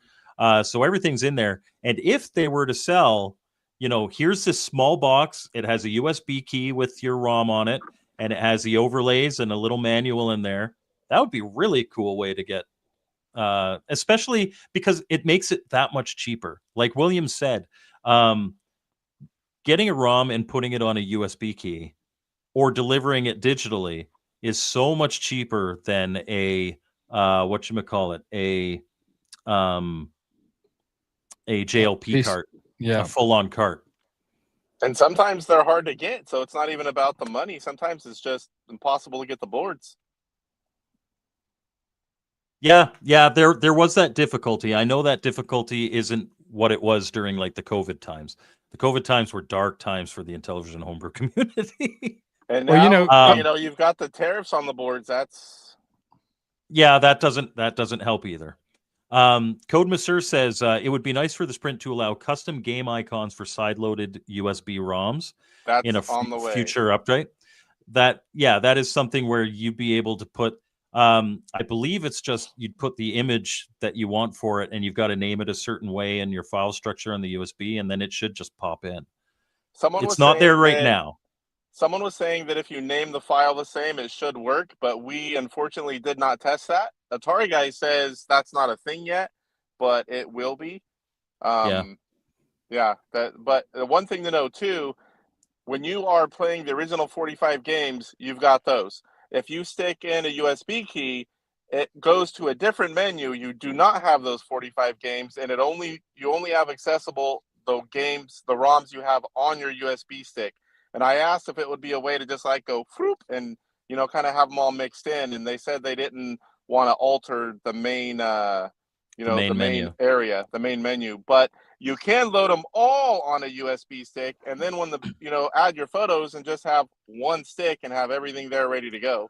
So everything's in there. And if they were to sell, here's this small box. It has a USB key with your ROM on it, and it has the overlays and a little manual in there. That would be a really cool way to get, especially because it makes it that much cheaper. Like William said, getting a ROM and putting it on a USB key or delivering it digitally is so much cheaper than a JLP cart, a full-on cart. And sometimes they're hard to get, so it's not even about the money. Sometimes it's just impossible to get the boards. Yeah, there was that difficulty. I know that difficulty isn't what it was during like the COVID times. The COVID times were dark times for the Intellivision homebrew community. And now, you've got the tariffs on the boards. That doesn't help either. Code Maser says it would be nice for the Sprint to allow custom game icons for side-loaded USB ROMs in a future update. That is something where you'd be able to put. I believe it's just you'd put the image that you want for it, and you've got to name it a certain way in your file structure on the USB, and then it should just pop in. It's not there right now. Someone was saying that if you name the file the same, it should work, but we unfortunately did not test that. Atari guy says that's not a thing yet, but it will be. But the one thing to know too, when you are playing the original 45 games, you've got those. If you stick in a USB key, it goes to a different menu. You do not have those 45 games, and you only have accessible the ROMs you have on your USB stick. And I asked if it would be a way to just like go whoop and kind of have them all mixed in, and they said they didn't want to alter the main area, the main menu, but you can load them all on a USB stick, and then when add your photos and just have one stick and have everything there ready to go.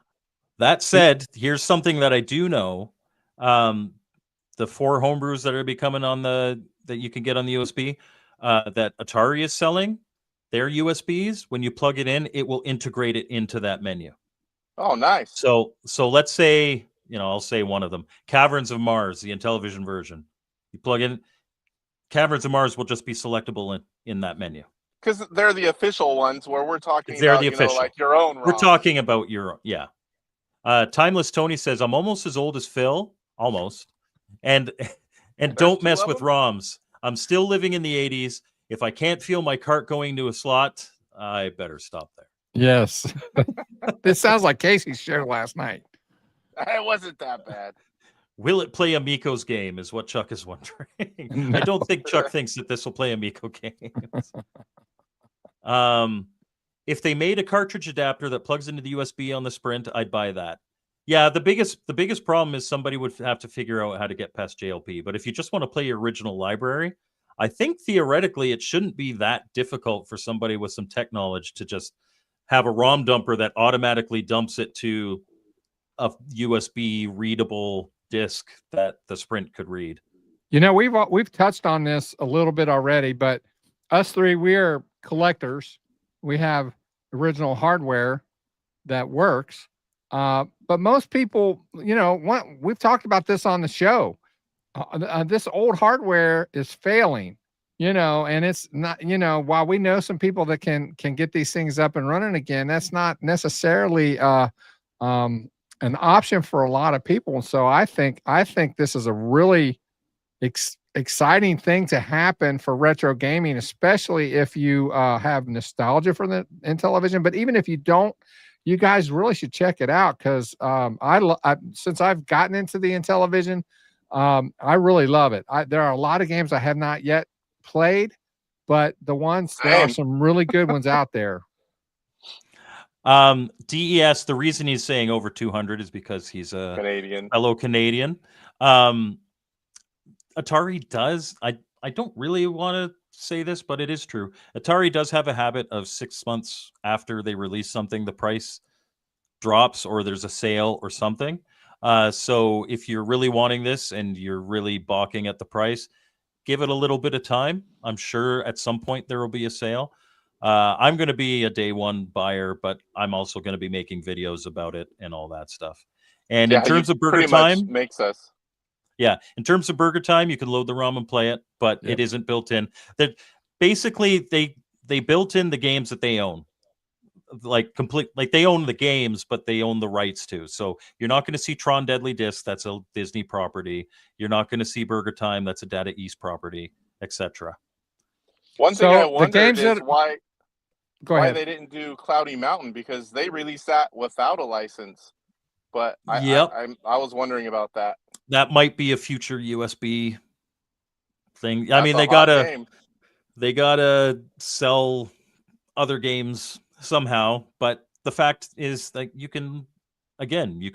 That said, here's something that I do know: the 4 homebrews that are becoming that you can get on the USB that Atari is selling. Their USBs, when you plug it in, it will integrate it into that menu. Oh, nice. So let's say, I'll say one of them, Caverns of Mars, the Intellivision version. You plug in, Caverns of Mars will just be selectable in that menu. Because they're the official ones where we're talking about, the official. Like your own ROM. We're talking about your, Timeless Tony says, I'm almost as old as Phil, almost. And don't mess with ROMs. I'm still living in the 80s. If I can't feel my cart going to a slot, I better stop there. Yes. This sounds like Casey's show last night. It wasn't that bad. Will it play a Miko's game is what Chuck is wondering. No. I don't think Chuck thinks that this will play a Miko game. If they made a cartridge adapter that plugs into the USB on the Sprint, I'd buy that. Yeah, the biggest problem is somebody would have to figure out how to get past JLP. But if you just want to play your original library, I think theoretically it shouldn't be that difficult for somebody with some tech knowledge to just have a ROM dumper that automatically dumps it to a USB readable disk that the Sprint could read. You know, we've touched on this a little bit already, but us three, we're collectors. We have original hardware that works. But most people, you know, we've talked about this on the show. This old hardware is failing, you know, and it's not, you know, while we know some people that can get these things up and running again, that's not necessarily an option for a lot of people. And so I think this is a really exciting thing to happen for retro gaming, especially if you have nostalgia for the Intellivision. But even if you don't, you guys really should check it out, because since I've gotten into the Intellivision, I really love it. There are a lot of games I have not yet played, but there are some really good ones out there. DES, the reason he's saying over 200 is because he's a Canadian. fellow Canadian. Atari does, I don't really want to say this, but it is true. Atari does have a habit of 6 months after they release something, the price drops or there's a sale or something. So if you're really wanting this and you're really balking at the price, give it a little bit of time. I'm sure at some point there will be a sale. I'm going to be a day one buyer, but I'm also going to be making videos about it and all that stuff. And in terms of burger time, makes us. Yeah, in terms of burger time, you can load the ROM and play it, but it isn't built in. That basically they built in the games that they own, like they own the games, but they own the rights to. So you're not going to see Tron Deadly Disc, that's a Disney property. You're not going to see Burger Time, that's a Data East property, etc. One thing I wondered is why they didn't do Cloudy Mountain, because they released that without a license. But I was wondering about that. That might be a future USB thing. I mean, they gotta sell other games somehow, but the fact is that you can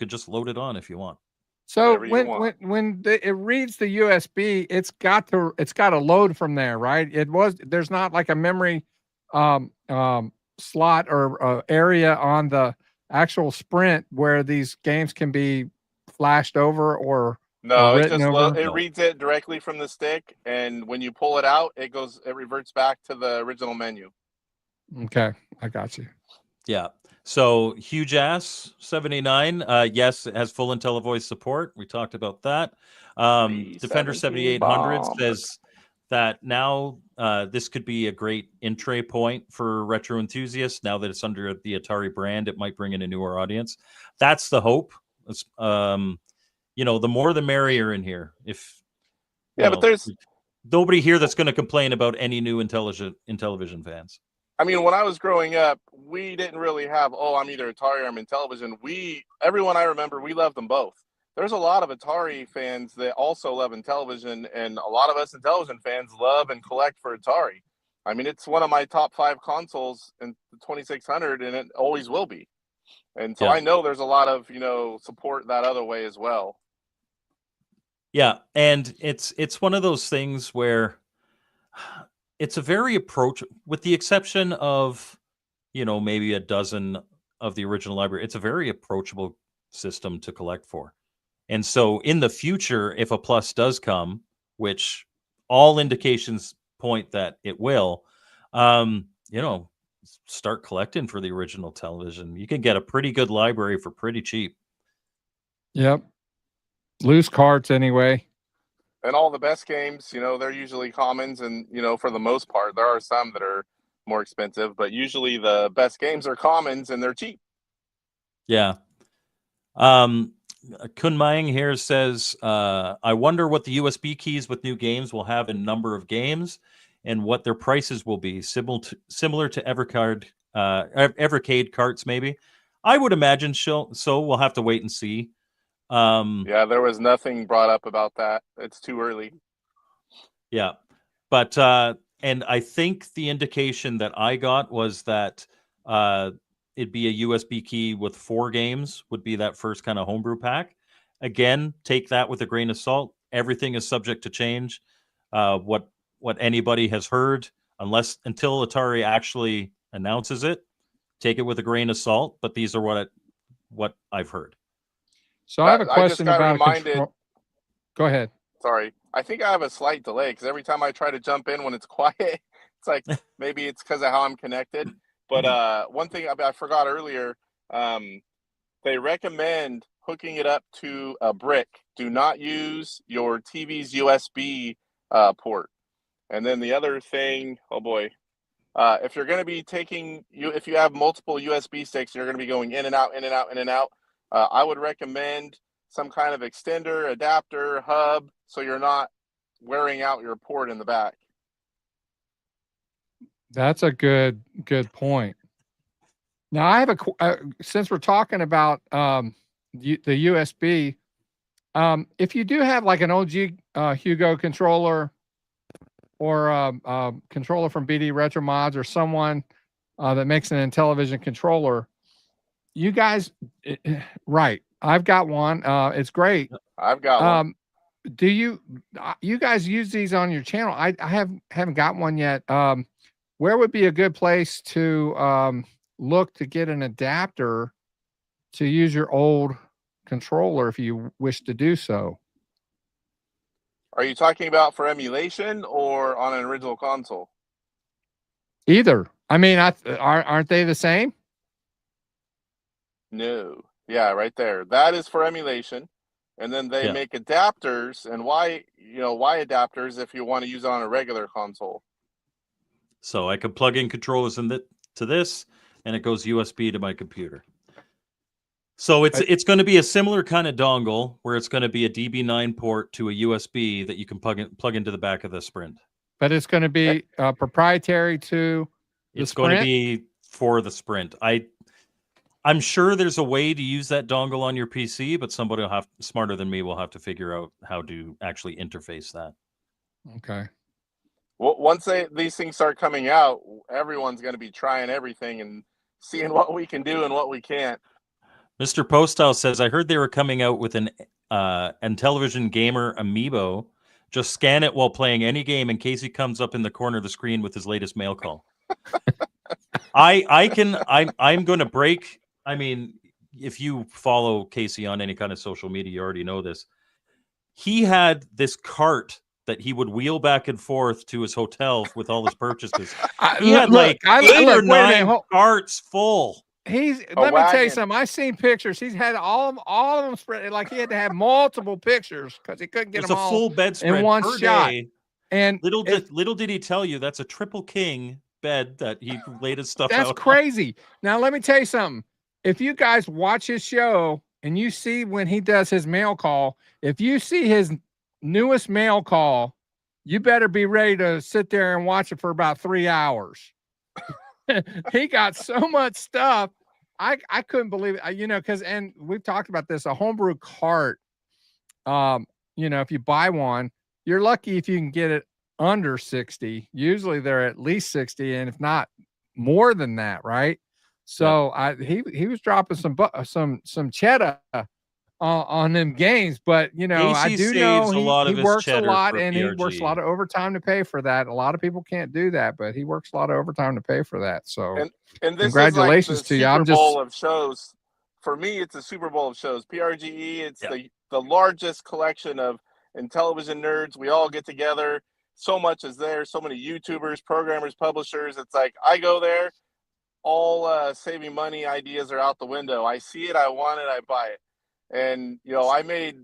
just load it on if you want. So when it reads the USB, it's got to load from there, right? There's not like a memory slot or area on the actual Sprint where these games can be flashed over or it reads it directly from the stick, and when you pull it out, it reverts back to the original menu. Okay, I got you. Yeah. So Huge Ass 79, yes, it has full IntelliVoice support. We talked about that. Defender 7800 says that now this could be a great entry point for retro enthusiasts. Now that it's under the Atari brand, it might bring in a newer audience. That's the hope. The more the merrier in here. But there's nobody here that's going to complain about any new Intellivision fans. I mean, when I was growing up, we didn't really have, I'm either Atari or I'm Intellivision. Everyone I remember, we loved them both. There's a lot of Atari fans that also love Intellivision, and a lot of us Intellivision fans love and collect for Atari. I mean, it's one of my top 5 consoles in the 2600, and it always will be. And so I know there's a lot of, support that other way as well. Yeah, and it's one of those things where it's a very with the exception of, maybe a dozen of the original library, it's a very approachable system to collect for. And so in the future, if a plus does come, which all indications point that it will, start collecting for the original television. You can get a pretty good library for pretty cheap. Yep. Loose carts anyway. And all the best games, they're usually commons, and, for the most part, there are some that are more expensive, but usually the best games are commons and they're cheap. Yeah. Kun Maing here says, I wonder what the USB keys with new games will have in number of games and what their prices will be, similar to Evercade carts, maybe. I would imagine so. We'll have to wait and see. There was nothing brought up about that. It's too early. Yeah. But, and I think the indication that I got was that it'd be a USB key with 4 games would be that first kind of homebrew pack. Again, take that with a grain of salt. Everything is subject to change. What anybody has heard, until Atari actually announces it, take it with a grain of salt. But these are what I've heard. So I have a question about reminded. Go ahead. Sorry, I think I have a slight delay because every time I try to jump in when it's quiet, it's like maybe it's because of how I'm connected. But one thing I forgot earlier, they recommend hooking it up to a brick. Do not use your TV's USB port. And then the other thing, oh boy, if you're going to be if you have multiple USB sticks, you're going to be going in and out, in and out, in and out. I would recommend some kind of extender, adapter, hub, so you're not wearing out your port in the back. That's a good point. Now I have since we're talking about the USB, if you do have like an OG Hugo controller or controller from BD Retro Mods or someone that makes an Intellivision controller, you guys, right? I've got one. It's great. I've got one. Do you guys use these on your channel? I haven't got one yet. Where would be a good place to look to get an adapter to use your old controller if you wish to do so? Are you talking about for emulation or on an original console? Either. I mean, aren't they the same? No. Yeah, right there. That is for emulation. And then they make adapters. And why adapters if you want to use it on a regular console? So I could plug in controllers to this, and it goes USB to my computer. So it's going to be a similar kind of dongle where it's going to be a DB9 port to a USB that you can plug into the back of the Sprint. But it's going to be proprietary to the Sprint? Going to be for the Sprint. I'm sure there's a way to use that dongle on your PC, but somebody smarter than me will have to figure out how to actually interface that. Okay. Well, once these things start coming out, everyone's going to be trying everything and seeing what we can do and what we can't. Mr. Posthouse says, I heard they were coming out with an Intellivision Gamer amiibo. Just scan it while playing any game in case he comes up in the corner of the screen with his latest mail call. I'm going to break. I mean, if you follow Casey on any kind of social media, you already know this. He had this cart that he would wheel back and forth to his hotel with all his purchases. He had like 8 or 9 carts full. Let me tell you something. I've seen pictures. He's had all of them spread. Like he had to have multiple pictures because he couldn't get them all a full bedspread in one shot. Day. And little did he tell you that's a triple king bed that he laid his stuff out. That's crazy. Now let me tell you something. If you guys watch his show and you see when he does his mail call, if you see his newest mail call, you better be ready to sit there and watch it for about 3 hours. He got so much stuff. I couldn't believe it, and we've talked about this, a homebrew cart. If you buy one, you're lucky if you can get it under 60. Usually they're at least 60, and if not more than that, right? So he was dropping some cheddar on them games, but I do know he works a lot, and he works a lot of overtime to pay for that. A lot of people can't do that, but he works a lot of overtime to pay for that. So and this congratulations is like to you. Super Bowl of shows. For me, it's a Super Bowl of shows. PRGE, it's the largest collection of Intellivision nerds. We all get together. So much is there. So many YouTubers, programmers, publishers. It's like I go there. All saving money ideas are out the window. I see it, I want it, I buy it. And I made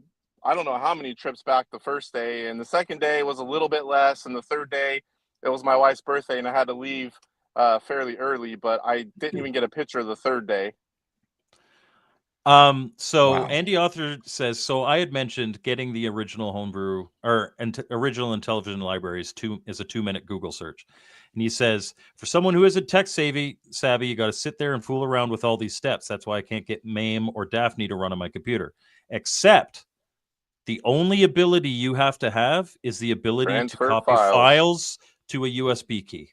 I don't know how many trips back the first day, and the second day was a little bit less, and the third day it was my wife's birthday and I had to leave fairly early, but I didn't even get a picture of the third day. Wow. Andy Author says, so I had mentioned getting the original homebrew or original Intellivision libraries is a 2-minute Google search. And he says, for someone who isn't tech savvy, you got to sit there and fool around with all these steps. That's why I can't get MAME or Daphne to run on my computer. Except the only ability you have to have is the ability to copy files to a USB key.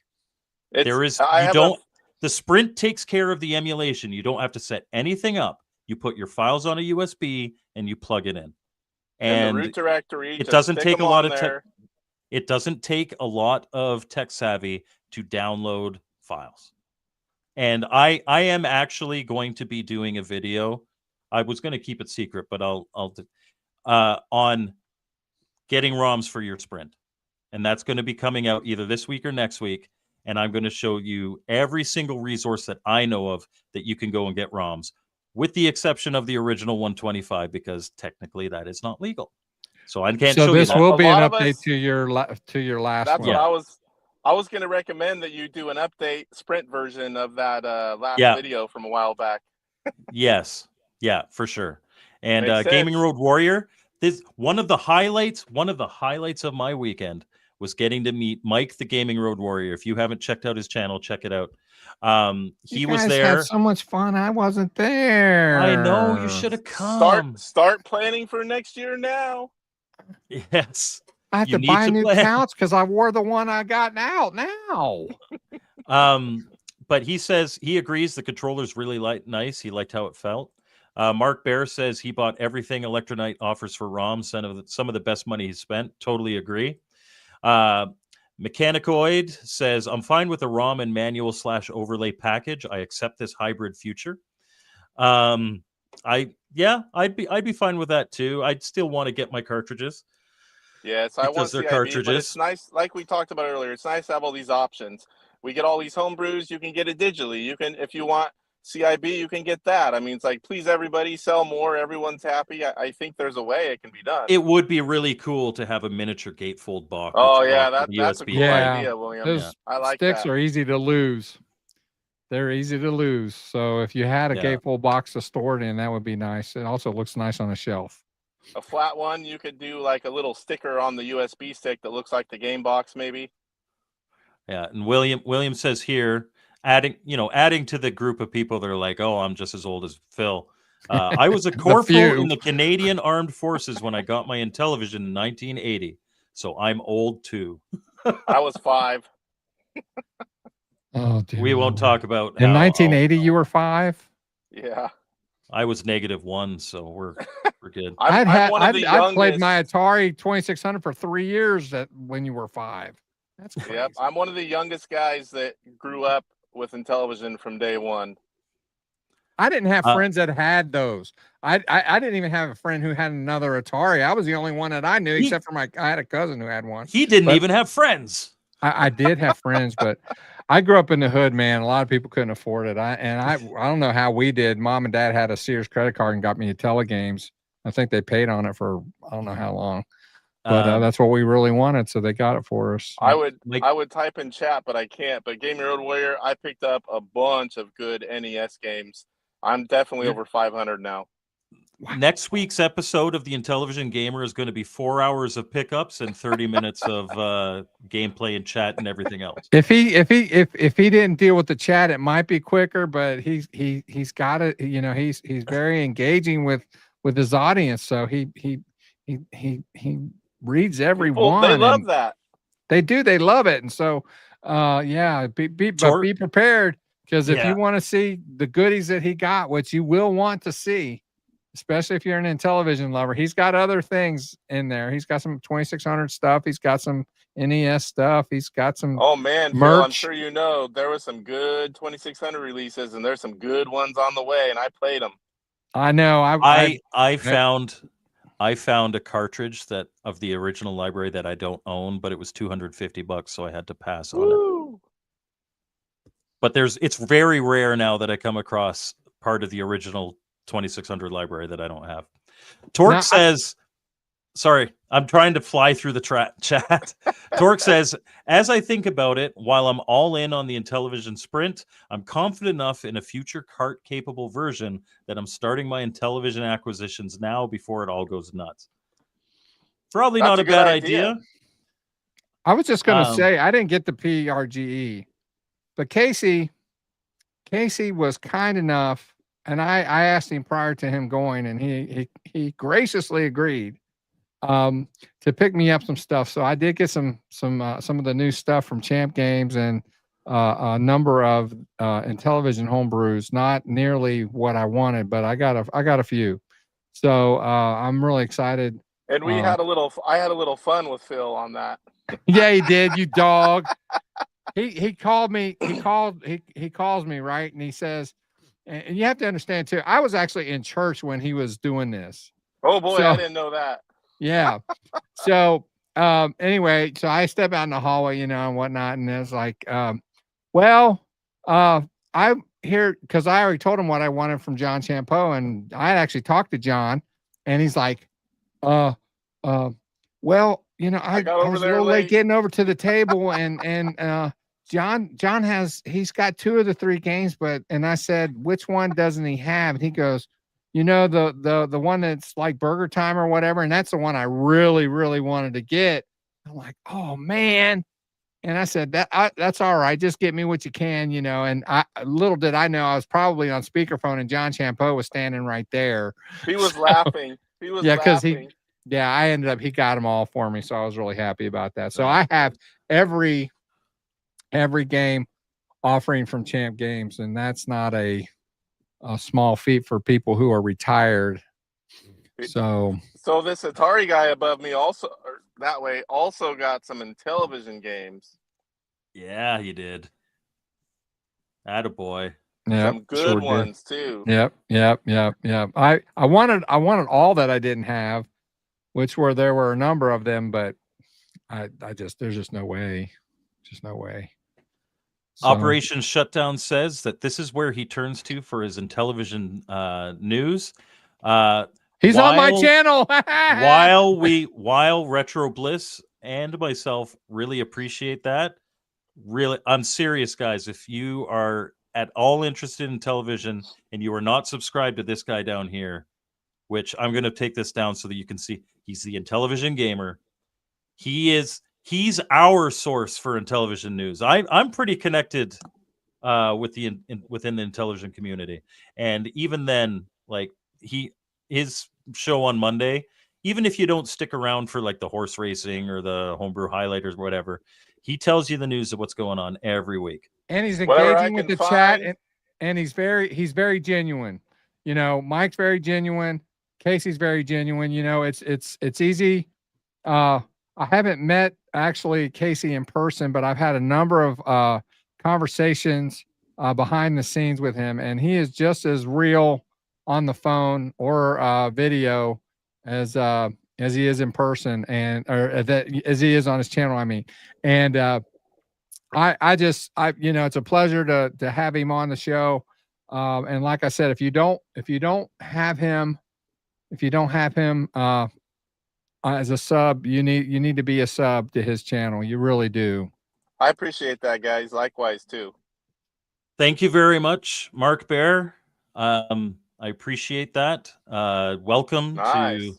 The The Sprint takes care of the emulation. You don't have to set anything up. You put your files on a USB and you plug it in. And the root directory, it just doesn't stick take a them lot on of there. It doesn't take a lot of tech savvy to download files. And I am actually going to be doing a video. I was going to keep it secret, but I'll on getting ROMs for your Sprint. And that's going to be coming out either this week or next week. And I'm going to show you every single resource that I know of that you can go and get ROMs, with the exception of the original 125, because technically that is not legal. So I can't show you that. So this will be an lot of update us- to your last That's one. what I was going to recommend, that you do an update Sprint version of that last video from a while back. Yes. Yeah, for sure. And Makes Gaming sense. Road Warrior, this one of the highlights of my weekend was getting to meet Mike the Gaming Road Warrior. If you haven't checked out his channel, check it out. He You was guys there. had so much fun. I wasn't there. I know, you should have come. Start planning for next year now. Yes. I have You to need buy a to new plan. couch because I wore the one I got out now. But he says he agrees the controller's really nice. He liked how it felt. Mark Bear says he bought everything Electronite offers for ROM. Some of the best money he's spent. Totally agree. Mechanicoid says, I'm fine with the ROM and manual / overlay package. I accept this hybrid future. I'd be fine with that too. I'd still want to get my cartridges. Yes, I want they're CIB, cartridges. but it's nice, like we talked about earlier, it's nice to have all these options. We get all these homebrews, you can get it digitally. You can, if you want CIB, you can get that. I mean, it's like, please everybody, sell more, everyone's happy. I think there's a way it can be done. It would be really cool to have a miniature gatefold box. Oh yeah, that's a cool Yeah. idea, William. Those I like sticks that. are easy to lose. They're easy to lose. So if you had a gatefold box to store it in, that would be nice. It also looks nice on a shelf. A flat one, you could do like a little sticker on the USB stick that looks like the game box, maybe. Yeah, and William says here, adding to the group of people that are like, oh, I'm just as old as Phil. I was a corporal in the Canadian Armed Forces when I got my Intellivision in 1980, so I'm old too. I was 5. Oh, dear we won't talk about in 1980. You were 5. Yeah, I was -1, so we're good. I played my Atari 2600 for 3 years when you were 5. That's crazy. Yep, I'm one of the youngest guys that grew up with Intellivision from day one. I didn't have friends that had those. I didn't even have a friend who had another Atari. I was the only one that I knew, except for I had a cousin who had one. He didn't even have friends. I did have friends, but I grew up in the hood, man. A lot of people couldn't afford it. I don't know how we did. Mom and Dad had a Sears credit card and got me Intelligames. I think they paid on it for I don't know how long, but that's what we really wanted, so they got it for us. I would type in chat, but I can't. But Gaming Road Warrior, I picked up a bunch of good NES games. I'm definitely over 500 now. Next week's episode of the Intellivision Gamer is going to be 4 hours of pickups and 30 minutes of gameplay and chat and everything else. If he didn't deal with the chat, it might be quicker. But he's got it. You know, he's very engaging with his audience. So he reads every one. They love that. They do. They love it. And so, be prepared, because if you want to see the goodies that he got, which you will want to see, especially if you're an Intellivision lover, he's got other things in there. He's got some 2600 stuff. He's got some NES stuff. He's got some merch. Phil, I'm sure you know there was some good 2600 releases, and there's some good ones on the way, and I played them. I know. I found a cartridge that of the original library that I don't own, but it was $250, so I had to pass on it. But it's very rare now that I come across part of the original 2600 library that I don't have. Torque says, sorry, I'm trying to fly through the chat. Torque says, as I think about it, while I'm all in on the Intellivision Sprint, I'm confident enough in a future cart-capable version that I'm starting my Intellivision acquisitions now before it all goes nuts. Probably not a bad idea. I was just going to say, I didn't get the PRGE, but Casey was kind enough. And I asked him prior to him going, and he graciously agreed to pick me up some stuff. So I did get some of the new stuff from Champ Games, and a number of Intellivision homebrews, not nearly what I wanted, but I got a few. So I'm really excited. And I had a little fun with Phil on that. Yeah, he did. You dog. He called me. He calls me, right, and he says, and you have to understand too. I was actually in church when he was doing this. Oh boy, So, I didn't know that. Yeah. So anyway, so I step out in the hallway, and whatnot, and it's like, I'm here because I already told him what I wanted from John Champeau, and I had actually talked to John, and he's like, well, I was a little late getting over to the table, and John he's got 2 of the 3 games, and I said, which one doesn't he have? And he goes, the one that's like Burger Time or whatever, and that's the one I really, really wanted to get. I'm like, oh man. And I said, that's all right. Just get me what you can, and little did I know I was probably on speakerphone and John Champeau was standing right there. He was laughing. He was laughing. I ended up, he got them all for me. So I was really happy about that. So I have every game offering from Champ Games, and that's not a small feat for people who are retired. So this Atari guy above me also got some Intellivision games. Yeah, he did. Attaboy. Yeah, some good ones too. Yep. I wanted all that I didn't have, there were a number of them, but there's just no way. Just no way. So, Operation Shutdown says that this is where he turns to for his Intellivision news. He's on my channel. while Retro Bliss and myself really appreciate that. Really, I'm serious, guys. If you are at all interested in television and you are not subscribed to this guy down here, which I'm going to take this down so that you can see, he's the Intellivision gamer. He's our source for Intellivision news. I'm pretty connected within the Intellivision community, and even then, like his show on Monday, even if you don't stick around for like the horse racing or the homebrew highlighters or whatever, he tells you the news of what's going on every week. And he's engaging with the chat, and he's very genuine. Mike's very genuine. Casey's very genuine. It's easy. I haven't met actually Casey in person, but I've had a number of conversations behind the scenes with him, and he is just as real on the phone or video as he is in person, as he is on his channel. I mean, and it's a pleasure to have him on the show. And like I said, if you don't have him as a sub, you need to be a sub to his channel. You really do. I appreciate that, guys. Likewise too. Thank you very much, Mark Bear. I appreciate that. Welcome to.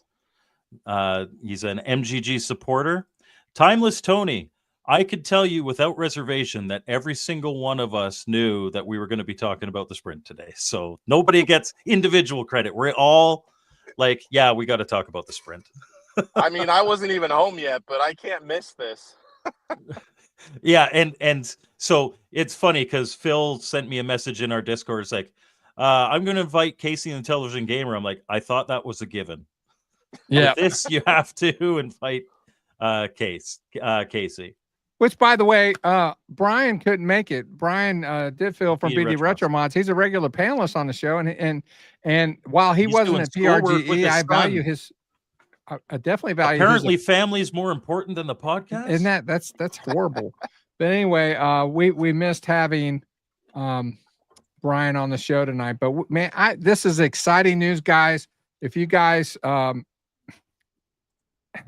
He's an MGG supporter. Timeless Tony. I could tell you without reservation that every single one of us knew that we were going to be talking about the Sprint today. So nobody gets individual credit. We're all like, yeah, we got to talk about the Sprint. I mean, I wasn't even home yet, but I can't miss this. Yeah, and so it's funny because Phil sent me a message in our Discord. It's like, I'm going to invite Casey and the Television Gamer. I'm like, I thought that was a given. Yeah, this you have to invite Casey. Which, by the way, Brian couldn't make it. Brian Ditfield from BD Retro Mods. He's a regular panelist on the show, and while he's wasn't at PRGE, I value his. I definitely value. Apparently, family is more important than the podcast. Isn't that's horrible? But anyway, we missed having Brian on the show tonight. But man, this is exciting news, guys. If you guys,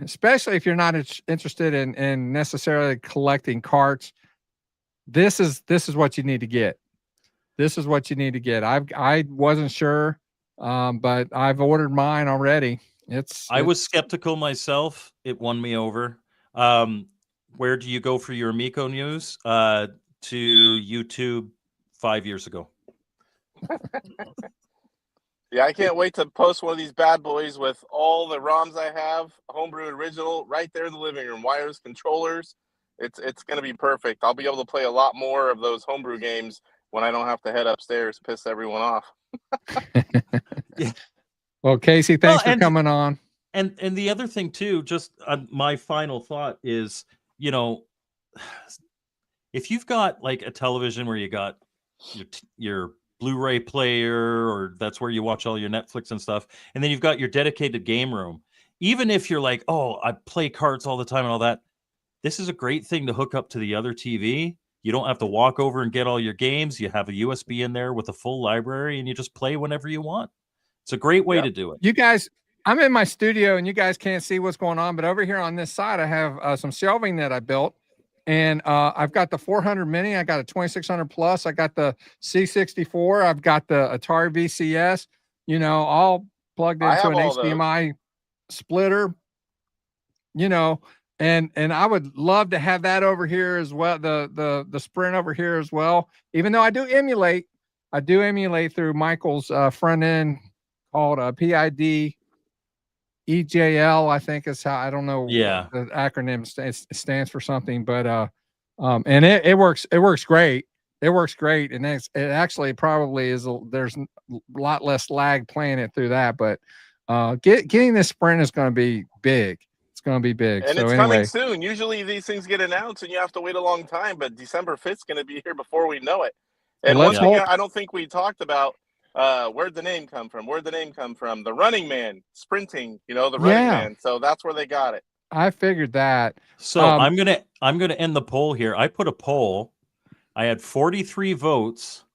especially if you're not interested in necessarily collecting carts, this is what you need to get. This is what you need to get. I wasn't sure, but I've ordered mine already. I was skeptical myself. It won me over. Where do you go for your Amico news? To YouTube 5 years ago. Yeah, I can't wait to post one of these bad boys with all the ROMs I have, homebrew original, right there in the living room, wires, controllers, it's going to be perfect. I'll be able to play a lot more of those homebrew games when I don't have to head upstairs, piss everyone off. Yeah. Well, Casey, thanks for coming on. And the other thing too, just my final thought is, you know, if you've got like a television where you got your Blu-ray player, or that's where you watch all your Netflix and stuff, and then you've got your dedicated game room, even if you're like, oh, I play cards all the time and all that, this is a great thing to hook up to the other TV. You don't have to walk over and get all your games. You have a USB in there with a full library, and you just play whenever you want. It's a great way to do it. You guys, I'm in my studio, and you guys can't see what's going on, but over here on this side, I have some shelving that I built, and I've got the 400 mini. I got a 2600 plus. I got the C64. I've got the Atari VCS, you know, all plugged into an HDMI splitter, you know. And I would love to have that over here as well. The Sprint over here as well. Even though I do emulate through Michael's front end called PID EJL. I think is how, I don't know. Yeah. The acronym stands for something, but and it works great. It works great, and it actually probably is. There's a lot less lag playing it through that, but getting this Sprint is going to be big. It's going to be big. And so it's anyway, coming soon. Usually these things get announced and you have to wait a long time, but December 5th is going to be here before we know it. And one thing I don't think we talked about, where'd the name come from? Where'd the name come from? The Running Man, sprinting, you know, the Running Man. So that's where they got it. I figured that. So I'm gonna end the poll here. I put a poll. I had 43 votes,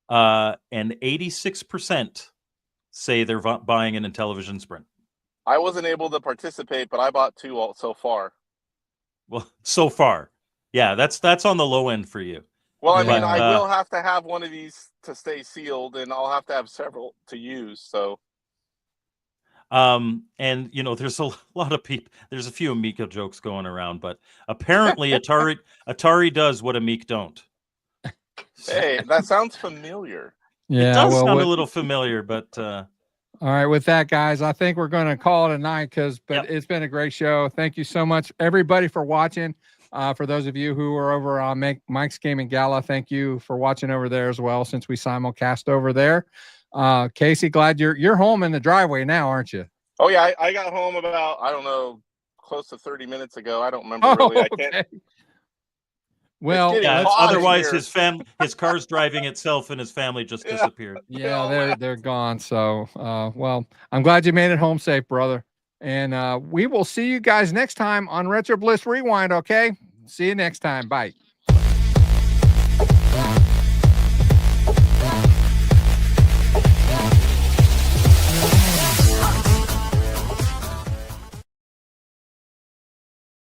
and 86% say they're buying an Intellivision Sprint. I wasn't able to participate, but I bought 2 so far. Well, so far, yeah, that's on the low end for you. Well, I mean, I will have to have one of these to stay sealed, and I'll have to have several to use. So, and you know, there's a lot of people. There's a few Amica jokes going around, but apparently Atari does what Amic don't. Hey, that sounds familiar. Yeah, it does sound a little familiar, but. All right, with that, guys, I think we're going to call it a night it's been a great show. Thank you so much, everybody, for watching. For those of you who are over on Mike's Gaming Gala, thank you for watching over there as well, since we simulcast over there. Casey, glad you're home in the driveway now, aren't you? Oh yeah, I got home about, I don't know, close to 30 minutes ago. I don't remember really. I can't. Well, otherwise his car's driving itself and his family just disappeared. Yeah, they're gone. So, well, I'm glad you made it home safe, brother. And we will see you guys next time on Retro Bliss Rewind. Okay, see you next time. Bye.